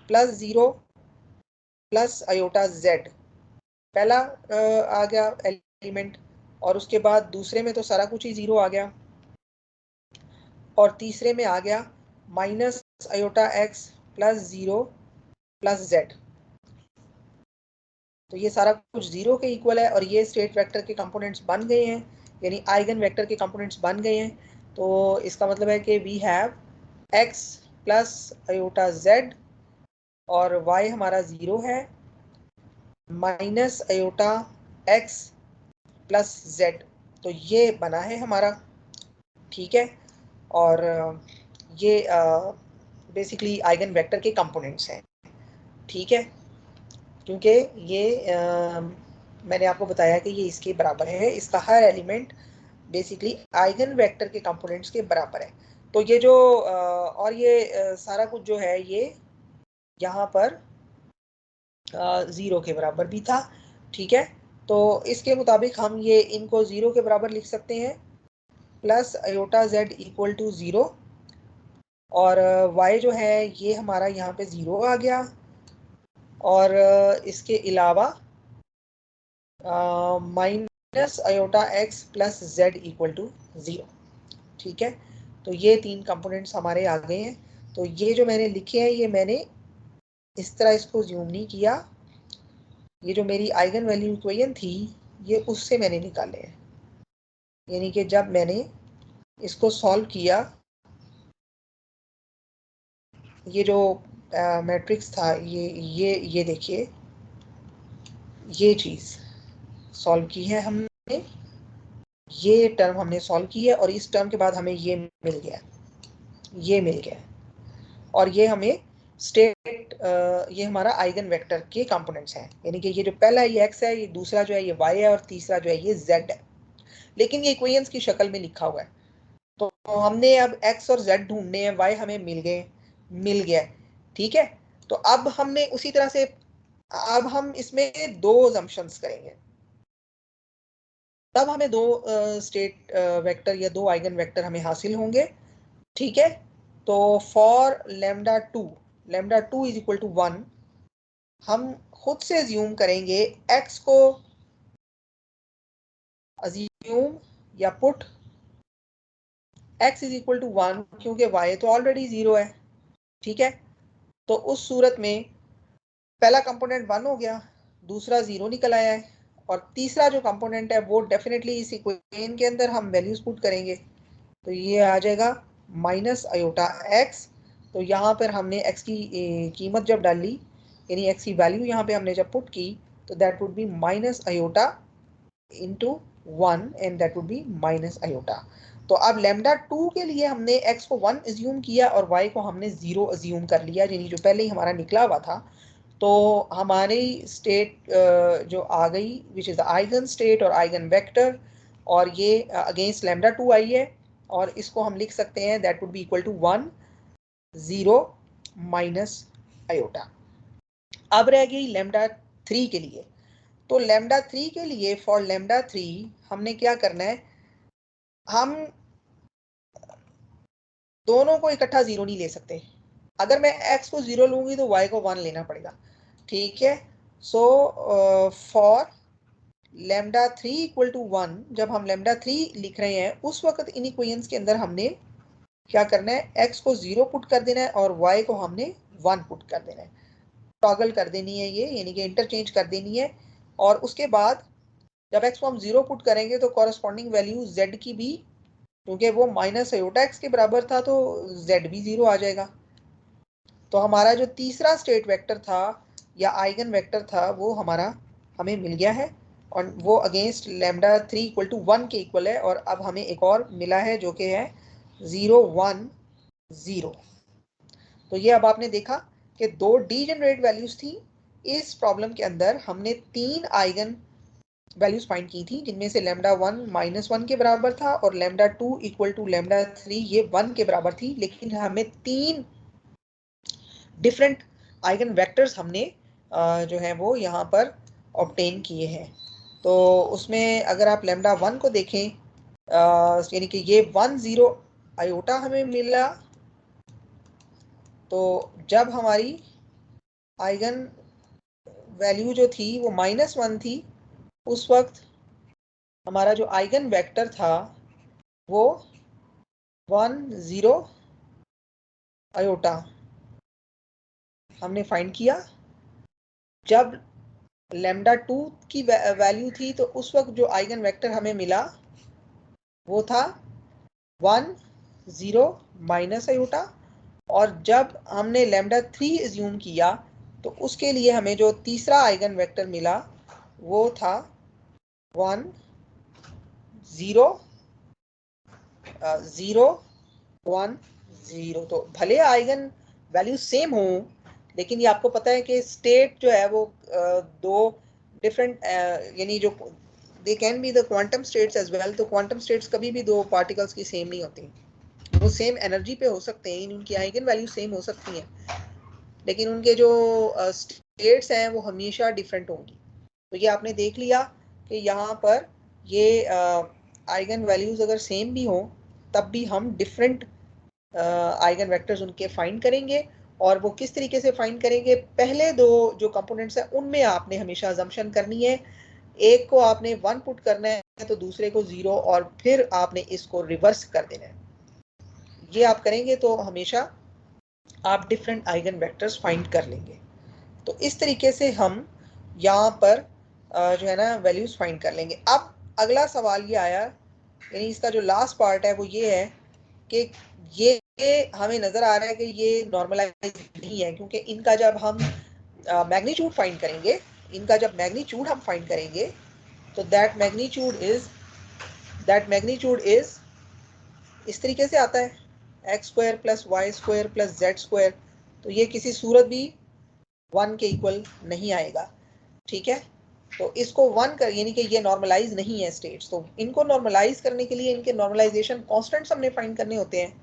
+ 0 + आयोटा z। पहला आ गया एलिमेंट, और उसके बाद दूसरे में तो सारा कुछ ही 0 आ गया, और तीसरे में आ गया -आयोटा x + 0 + z। तो ये सारा कुछ 0 के इक्वल है, और ये स्टेट वेक्टर के कंपोनेंट्स बन गए हैं, यानी आइगन वेक्टर के कंपोनेंट्स बन गए हैं। तो इसका मतलब है कि we have x + iota z और y हमारा 0 है, -आयोटा x + z। तो ये बना है हमारा, ठीक है। और ये बेसिकली आइगन वेक्टर के कंपोनेंट्स हैं, ठीक है। क्योंकि ये मैंने आपको बताया कि ये इसके बराबर है, इसका हर एलिमेंट बेसिकली आइगन वेक्टर के कंपोनेंट्स के बराबर है। तो ये जो और ये सारा कुछ जो है ये यहाँ पर 0 के बराबर भी था, ठीक है। तो इसके मुताबिक हम ये इनको 0 के बराबर लिख सकते हैं, plus iota z equal to 0, और y जो है ये हमारा यहाँ पे 0 आ गया, और इसके अलावा -iota x + z equal to 0, ठीक है। तो ये तीन कंपोनेंट्स हमारे आ गए हैं। तो ये जो मैंने लिखे हैं ये मैंने इस तरह इसको ज़ूम नहीं किया, ये जो मेरी आइगन वैल्यू इक्वेशन थी ये उससे मैंने निकाले हैं, यानी कि जब मैंने इसको सॉल्व किया, ये जो मैट्रिक्स था ये देखिए, ये चीज़ सॉल्व की है हमने, ये टर्म हमने सॉल्व की है, और इस टर्म के बाद हमें ये मिल गया, ये मिल गया, और ये हमें स्टेट ये हमारा आइगन वेक्टर के कंपोनेंट्स हैं, यानी कि ये जो पहला ये x है, ये दूसरा जो है ये y है, और तीसरा जो है ये z है, लेकिन ये इक्वेशंस की शक्ल में लिखा हुआ है। तो हमने अब x और z ढूंढने हैं, y हमें मिल गया, ठीक है। तो अब हमने उसी तरह से अब हम इसमें दो assumptions करेंगे, तब हमें दो स्टेट वेक्टर या दो आइगन वेक्टर हमें हासिल होंगे, ठीक है। तो for lambda two is equal to 1 हम खुद से अज्यूम करेंगे x को अज्यूम या put x is equal to 1, क्योंकि y तो ऑलरेडी 0 है, ठीक है। तो उस सूरत में पहला कंपोनेंट 1 हो गया, दूसरा 0 निकल आया है, और तीसरा जो कंपोनेंट है वो डेफिनेटली इस इक्वेशन के अंदर हम वैल्यूज पुट करेंगे। तो ये आ जाएगा -आयोटा x। तो यहाँ पर हमने x की कीमत जब डाली, यानी x की वैल्यू यहाँ पे हमने जब पुट की, तो that would B -iota into 1 and that would B -iota. तो अब लेमडा 2 के लिए हमने x को 1 अज्यूम किया और y को हमने 0 अज्यूम कर लिया, यानी जो पहले ही हमारा निकला हुआ था। तो हमारी स्टेट जो आ गई which is the eigen state और आइगन वेक्टर, और ये अगेंस्ट लेमडा 2 आई है, और इसको हम लिख सकते हैं that would be equal to 1 0 -iota. अब रह गई लेमडा 3 के लिए। तो लेमडा 3 के लिए फॉर लेमडा 3 हमने क्या करना है, हम दोनों को इकट्ठा 0 नहीं ले सकते। अगर मैं x को 0 लूंगी तो y को 1 लेना पड़ेगा, ठीक है। So for lambda 3 equal to 1 जब हम लेमडा 3 लिख रहे हैं उस वक्त इन इक्वेशंस के अंदर हमने क्या करना है, x को 0 पुट कर देना है और y को हमने 1 पुट कर देना है। टॉगल कर देनी है ये, यानी कि इंटरचेंज कर देनी है। और उसके बाद जब x को हम 0 पुट करेंगे तो कॉरस्पॉन्डिंग वैल्यू z की भी, क्योंकि वो माइनस आयोटा x के बराबर था तो z भी 0 आ जाएगा। तो हमारा जो तीसरा स्टेट वेक्टर था या आइगन वेक्टर था वो हमारा हमें मिल गया है, और वो अगेंस्ट लैम्डा 3 इक्वल टू 1 के इक्वल है। और अब हमें एक और मिला है जो कि है 0 1 0। तो ये अब आपने देखा कि दो डीजेनरेट वैल्यूज थी। इस प्रॉब्लम के अंदर हमने 3 आइगन वैल्यूज फाइंड की थी, जिनमें से लैम्डा 1 -1 के बराबर था और लैम्डा 2 इक्वल टू लैम्डा 3 ये 1 के बराबर थी। लेकिन हमें 3 डिफरेंट आइगन वेक्टर्स हमने जो है वो यहाँ पर ऑब्टेन किए हैं। तो उसमें अगर आप लैम्डा 1 को देखें, यानी कि ये 1 0 आयोटा हमें मिला। तो जब हमारी आइगन वैल्यू जो थी वो -1 थी, उस वक्त हमारा जो आइगन वेक्टर था वो 1 0 आयोटा हमने फाइंड किया। जब लैम्डा 2 की वैल्यू थी तो उस वक्त जो आइगन वेक्टर हमें मिला वो था 1 0 माइनस आयोटा। और जब हमने लैम्डा 3 एज्यूम किया तो उसके लिए हमें जो तीसरा आइगन वेक्टर मिला वो था 1 0 0 1 0। तो भले आइगन वैल्यू सेम हो, लेकिन ये आपको पता है कि स्टेट जो है वो दो डिफरेंट, यानी जो they can be the quantum states as well. तो क्वांटम स्टेट्स कभी भी दो पार्टिकल्स की सेम नहीं होती। वो सेम एनर्जी पे हो सकते हैं, उनकी आइगन वैल्यू सेम हो सकती हैं, लेकिन उनके जो स्टेट्स हैं वो हमेशा डिफरेंट होंगी। तो ये आपने देख लिया कि यहाँ पर ये आइगन वैल्यूज अगर सेम भी हो तब भी हम डिफरेंट आइगन वेक्टर्स उनके फाइंड करेंगे। और वो किस तरीके से फाइंड करेंगे, पहले दो जो कंपोनेंट्स हैं उनमें आपने हमेशा अजम्पशन करनी है। एक को आपने 1 पुट करना है तो दूसरे को 0, और फिर आपने इसको रिवर्स कर देना है। ये आप करेंगे तो हमेशा आप डिफरेंट आइगन वेक्टर्स फाइंड कर लेंगे। तो इस तरीके से हम यहाँ पर जो है ना वैल्यूज फाइंड कर लेंगे। अब अगला सवाल ये आया, यानी इसका जो लास्ट पार्ट है वो ये है कि ये हमें नजर आ रहा है कि ये नॉर्मलाइज नहीं है, क्योंकि इनका जब हम मैग्नीट्यूड फाइंड करेंगे, इनका जब मैग्नीट्यूड हम फाइंड करेंगे तो दैट मैग्नीट्यूड इज इस तरीके से आता है x² + y² + z²। तो ये किसी सूरत भी 1 के इक्वल नहीं आएगा, ठीक है। तो इसको 1 कर, यानी कि ये नॉर्मलाइज नहीं है स्टेट्स। तो इनको नॉर्मलाइज करने के लिए इनके नॉर्मलाइजेशन कांस्टेंट्स हमने फाइंड करने होते हैं,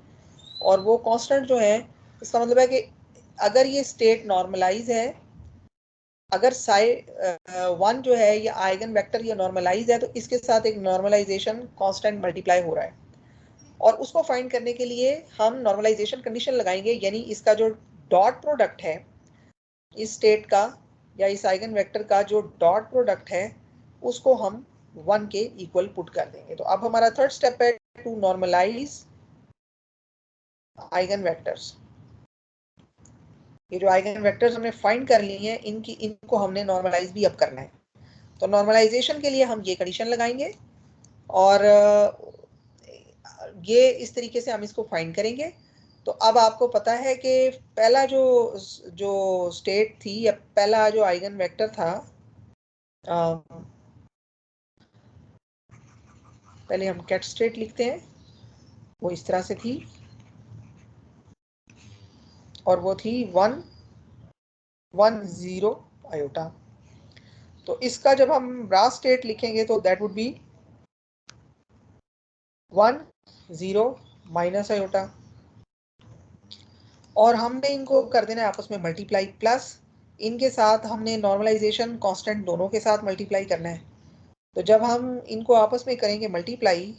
और वो कांस्टेंट जो है, इसका मतलब है कि अगर ये स्टेट नॉर्मलाइज है, अगर साइ 1 जो है ये आइगन वेक्टर ये नॉर्मलाइज है, तो इसके साथ एक नॉर्मलाइजेशन कांस्टेंट मल्टीप्लाई हो रहा है। और उसको फाइंड करने के लिए हम नॉर्मलाइजेशन कंडीशन लगाएंगे, यानी इसका जो डॉट प्रोडक्ट है इस स्टेट का या इस आइगन वेक्टर का जो डॉट प्रोडक्ट है उसको हम 1 के इक्वल पुट कर देंगे। तो अब हमारा थर्ड स्टेप है टू नॉर्मलाइज आइगन वेक्टर्स। ये जो आइगन वेक्टर्स हमने फाइंड कर लिए हैं इनको हमने नॉर्मलाइज भी अब करना है। तो नॉर्मलाइजेशन के लिए हम ये कंडीशन लगाएंगे, और ये इस तरीके से हम इसको फाइंड करेंगे। तो अब आपको पता है कि पहला जो स्टेट थी या पहला जो आइगन वेक्टर था, पहले हम कैट स्टेट लिखते हैं, वो इस तरह से थी, और वो थी 1 1 0 आयोटा। तो इसका जब हम ब्रा स्टेट लिखेंगे तो that would be 1 0 minus iota. और हमने इनको कर देना है आपस में मल्टीप्लाई, प्लस इनके साथ हमने नॉर्मलाइजेशन कांस्टेंट दोनों के साथ मल्टीप्लाई करना है। तो जब हम इनको आपस में करेंगे मल्टीप्लाई,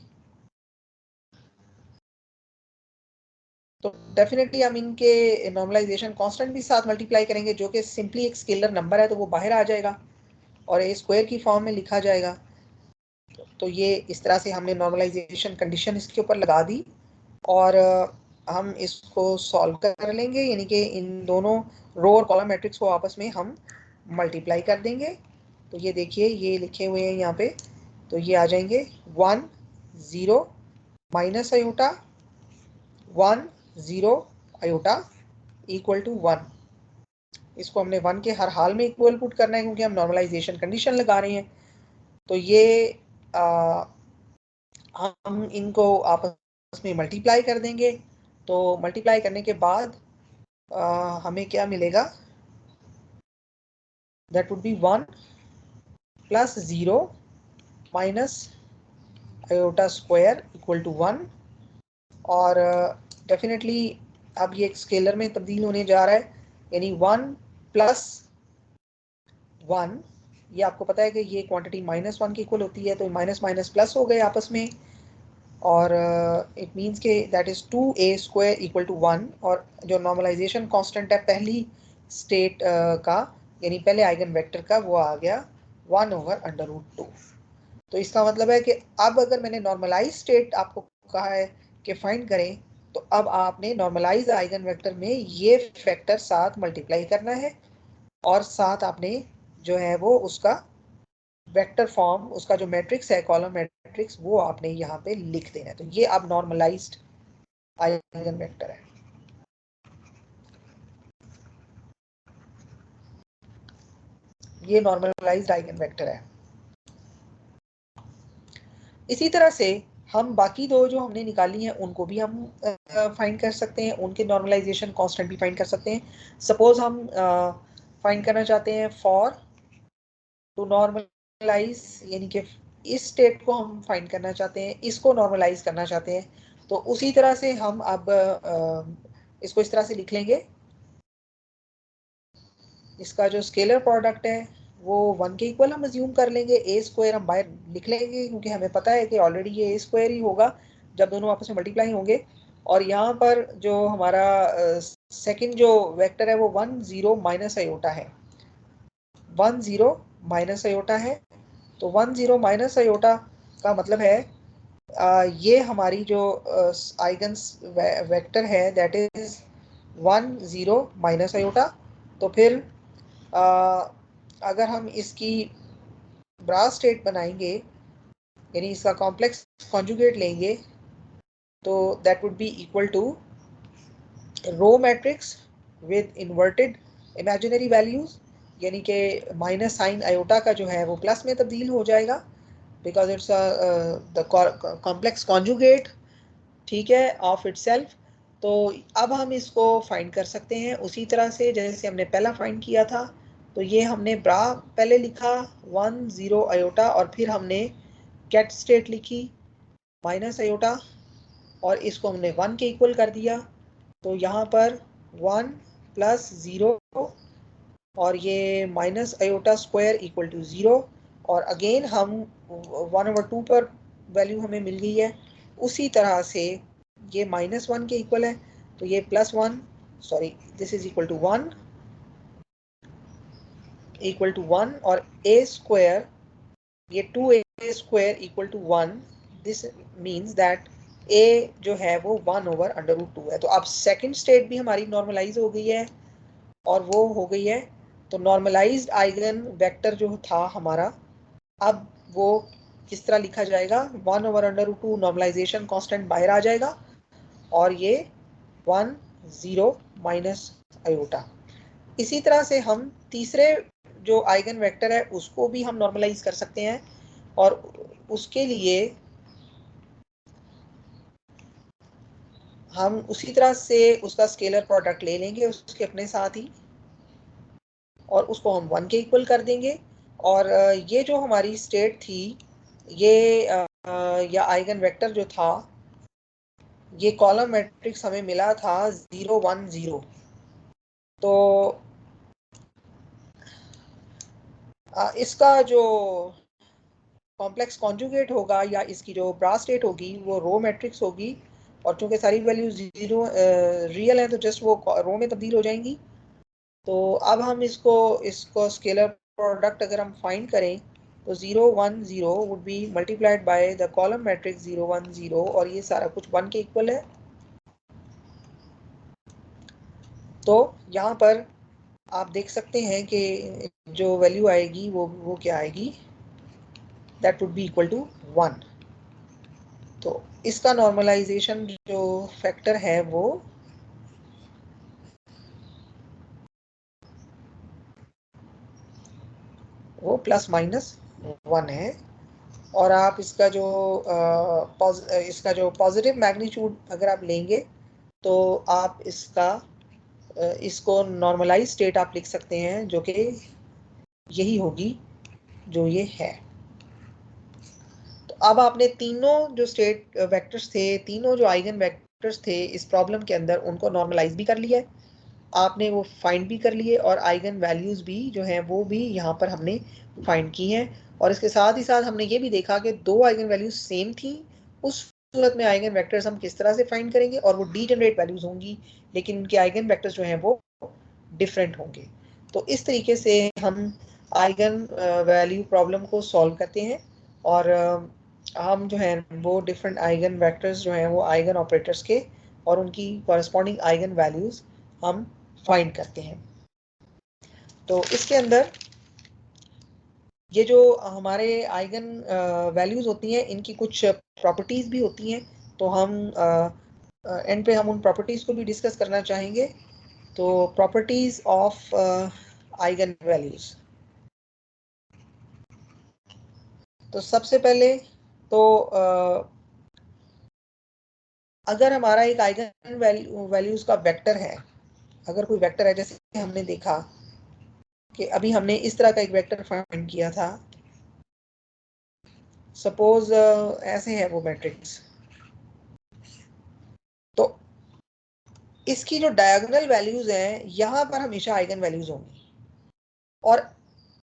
तो डेफिनेटली हम इनके नॉर्मलाइजेशन कांस्टेंट भी साथ मल्टीप्लाई करेंगे, जो कि सिंपली एक स्केलर नंबर है तो वो बाहर आ जाएगा और ए स्क्वायर की फॉर्म में लिखा जाएगा। तो ये इस तरह से हमने नॉर्मलाइजेशन कंडीशन इसके ऊपर लगा दी। और हम इसको सॉल्व कर लेंगे, यानी कि इन दोनों रो और कॉलम मैट्रिक्स को आपस में हम मल्टीप्लाई कर देंगे। तो ये देखिए ये लिखे हुए हैं यहाँ पे, तो ये आ जाएंगे 1 0 minus iota 1 0 iota equal to 1। इसको हमने 1 के हर हाल में इक्वल पुट करना है क्योंकि हम नॉर्मलाइजेशन कंडीशन लगा रहे हैं। तो ये हम इनको आपस में मल्टीप्लाई कर देंगे। तो मल्टीप्लाई करने के बाद हमें क्या मिलेगा, that would be 1 plus 0 minus iota square equal to 1। और डेफिनेटली अब ये एक स्केलर में तब्दील होने जा रहा है, यानी 1 प्लस 1, ये आपको पता है कि ये क्वांटिटी -1 की इक्वल होती है, तो माइनस माइनस प्लस हो गए आपस में, और इट मीन्स के that is 2a square equal to 1। और जो नॉर्मलाइजेशन कांस्टेंट है पहली स्टेट का, यानी पहले आइगन वेक्टर का, वो आ गया 1/√2। तो इसका मतलब है कि अब अगर मैंने नॉर्मलाइज स्टेट आपको कहा है कि फाइंड करें, तो अब आपने नॉर्मलाइज आइगन वेक्टर में ये फैक्टर साथ मल्टीप्लाई करना है, और साथ आपने जो है वो उसका वेक्टर फॉर्म, उसका जो मैट्रिक्स है कॉलम मैट्रिक्स, वो आपने यहाँ पे लिख देना है। तो ये अब नॉर्मलाइज्ड आइगन वेक्टर है। ये नॉर्मलाइज्ड आइगन वेक्टर है। इसी तरह से हम बाकी दो जो हमने निकाली हैं उनको भी हम फाइंड कर सकते हैं, उनके नॉर्मलाइजेशन कांस्टेंट भी फाइंड कर सकते हैं। सपोज हम फाइंड करना चाहते हैं फॉर टू नॉर्मलाइज, यानी कि इस स्टेट को हम फाइंड करना चाहते हैं, इसको नॉर्मलाइज करना चाहते हैं। तो उसी तरह से हम अब इसको इस तरह से लिख लेंगे, इसका जो स्केलर प्रोडक्ट है वो 1 के इक्वल हम अज्यूम कर लेंगे, ए स्क्वायर हम बाहर लिख लेंगे क्योंकि हमें पता है कि ऑलरेडी ये ए स्क्वायर ही होगा जब दोनों आपस में मल्टीप्लाई होंगे। और यहाँ पर जो हमारा सेकंड जो वेक्टर है वो 1 0 माइनस आयोटा है, 1 0 माइनस आयोटा है। तो 1 0 माइनस आयोटा का मतलब है ये हमारी जो आइगन वेक्टर है दैट इज 1 0 माइनस आयोटा। तो फिर अगर हम इसकी ब्रास स्टेट बनाएंगे, यानी इसका कॉम्प्लेक्स कॉन्जुगेट लेंगे, तो that would be equal to row matrix with inverted imaginary values, यानी कि माइनस साइन आयोटा का जो है वो प्लस में तब्दील हो जाएगा because it's the complex conjugate, ठीक है, ऑफ इटसेल्फ। तो अब हम इसको फाइंड कर सकते हैं उसी तरह से जैसे हमने पहला फाइंड किया था। तो ये हमने ब्रा पहले लिखा 1 0 आयोटा, और फिर हमने गेट स्टेट लिखी माइनस आयोटा, और इसको हमने 1 के इक्वल कर दिया। तो यहाँ पर 1 प्लस 0 और ये minus iota square equal to 0, और अगेन हम 1/2 पर वैल्यू हमें मिल गई है। उसी तरह से ये -1 के इक्वल है, तो ये +1, sorry this is equal to 1 equal to 1, और a स्क्वायर, ये 2a square equal to 1, this means that a जो है वो 1/√2 है। तो अब सेकंड स्टेट भी हमारी नॉर्मलाइज हो गई है, और वो हो गई है। तो नॉर्मलाइज्ड आइगन वेक्टर जो था हमारा, अब वो किस तरह लिखा जाएगा, 1/√2 नॉर्मलाइजेशन कांस्टेंट बाहर आ जाएगा, और ये 1 0 माइनस आयोटा। इसी तरह से हम तीसरे जो आइगन वेक्टर है उसको भी हम नॉर्मलाइज कर सकते हैं, और उसके लिए हम उसी तरह से उसका स्केलर प्रोडक्ट ले लेंगे उसके अपने साथ ही, और उसको हम 1 के इक्वल कर देंगे। और ये जो हमारी स्टेट थी, ये या आइगन वेक्टर जो था, ये कॉलम मैट्रिक्स हमें मिला था 0 1 0। तो इसका जो कॉम्प्लेक्स कॉन्जुगेट होगा या इसकी जो ब्रा स्टेट होगी वो रो मैट्रिक्स होगी, और चूंकि सारी वैल्यू 0 रियल है तो जस्ट वो रो में तब्दील हो जाएंगी। तो अब हम इसको इसको स्केलर प्रोडक्ट अगर हम फाइंड करें, तो 0 1 0 would be multiplied by the column matrix 0 1 0, और ये सारा कुछ 1 के इक्वल है। तो यहाँ पर आप देख सकते हैं कि जो वैल्यू आएगी वो क्या आएगी, that would be equal to 1। तो इसका नॉर्मलाइजेशन जो फैक्टर है वो ±1 है। और आप इसका जो पॉजिटिव मैग्नीट्यूड अगर आप लेंगे तो आप इसको नॉर्मलाइज स्टेट आप लिख सकते हैं, जो कि यही होगी जो ये है। तो अब आपने तीनों जो स्टेट वेक्टर्स थे, तीनों जो आइगन वेक्टर्स थे इस प्रॉब्लम के अंदर, उनको नॉर्मलाइज भी कर लिया है आपने, वो फाइंड भी कर लिए, और आइगन वैल्यूज भी जो हैं वो भी यहाँ पर हमने फाइंड की हैं। और इसके साथ ही साथ हमने ये भी देखा कि दो आइगन वैल्यूज सेम थी, उस सूरत में आइगन वेक्टर्स हम किस तरह से फाइंड करेंगे, और वो डीजेनरेट वैल्यूज होंगी, लेकिन उनके आइगन वेक्टर्स जो हैं वो डिफरेंट होंगे। तो इस तरीके से हम आइगन वैल्यू प्रॉब्लम को सॉल्व करते हैं, और हम जो है वो डिफरेंट आइगन वेक्टर्स जो हैं वो आइगन ऑपरेटर्स के और उनकी कॉरस्पॉन्डिंग आइगन वैल्यूज हम फाइंड करते हैं। तो इसके अंदर ये जो हमारे आइगन वैल्यूज होती हैं इनकी कुछ प्रॉपर्टीज भी होती हैं, तो हम एंड पे हम उन प्रॉपर्टीज को भी डिस्कस करना चाहेंगे। तो प्रॉपर्टीज ऑफ आइगन वैल्यूज, तो सबसे पहले तो अगर हमारा एक आइगन वैल्यूज का वेक्टर है, अगर कोई वेक्टर है, जैसे हमने देखा कि अभी हमने इस तरह का एक वेक्टर फाइंड किया था, सपोज ऐसे है वो मैट्रिक्स, तो इसकी जो डायगोनल वैल्यूज हैं यहां पर हमेशा आइगन वैल्यूज होंगी, और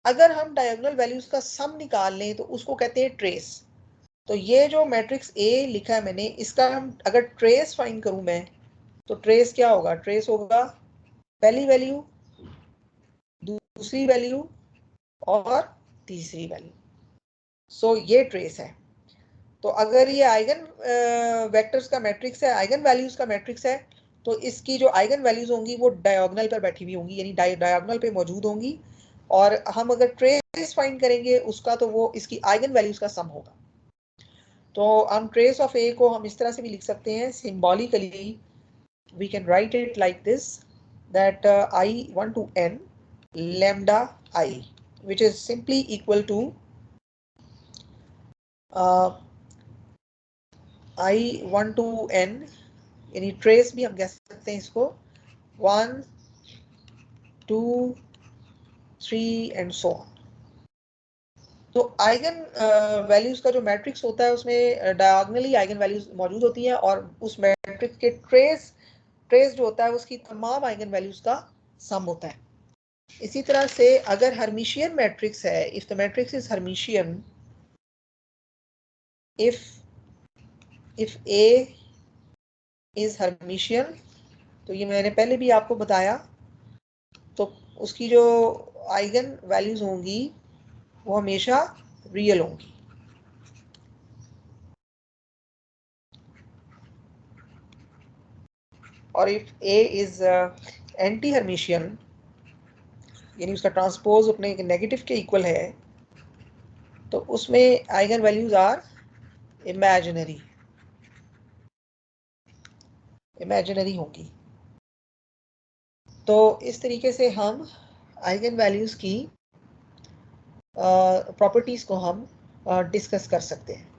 अगर हम डायगोनल वैल्यूज का सम निकाल लें तो उसको कहते हैं ट्रेस। तो ये जो मैट्रिक्स ए लिखा है मैंने, इसका हम अगर ट्रेस फाइंड करूं मैं, तो ट्रेस क्या होगा, ट्रेस होगा पहली वैल्यू, दूसरी वैल्यू और तीसरी वैल्यू। सो ये ट्रेस है। तो अगर ये आइगन वेक्टर्स का मैट्रिक्स है, आइगन वैल्यूज का मैट्रिक्स है, तो इसकी जो आइगन वैल्यूज होंगी वो डायगोनल पर बैठी हुई होंगी, यानी डायगोनल पे मौजूद होंगी, और हम अगर ट्रेस फाइंड करेंगे उसका, तो वो इसकी आइगन वैल्यूज का सम होगा। तो हम ट्रेस ऑफ ए को हम इस तरह से भी लिख सकते हैं, symbolically we can write it like this, that I1 to n lambda I, which is simply equal to I1 to n, यानी ट्रेस भी हम कह सकते हैं इसको, 1 2 3 एंड सो ऑन। तो आइगन वैल्यूज का जो मैट्रिक्स होता है उसमें डायगोनली आइगन वैल्यूज मौजूद होती हैं, और उस मैट्रिक्स के ट्रेस जो होता है उसकी तमाम आइगन वैल्यूज का सम होता है। इसी तरह से अगर हर्मिशियन मैट्रिक्स है, if the matrix is Hermitian, if A is Hermitian, तो ये मैंने पहले भी आपको बताया, तो उसकी जो आइगन वैल्यूज होंगी वो हमेशा रियल होंगी। और if A is anti Hermitian, यानी उसका ट्रांसपोज अपने नेगेटिव के इक्वल है, तो उसमें आइगन वैल्यूज आर इमेजिनरी होंगी। तो इस तरीके से हम आइगन वैल्यूज की प्रॉपर्टीज को हम डिस्कस कर सकते हैं।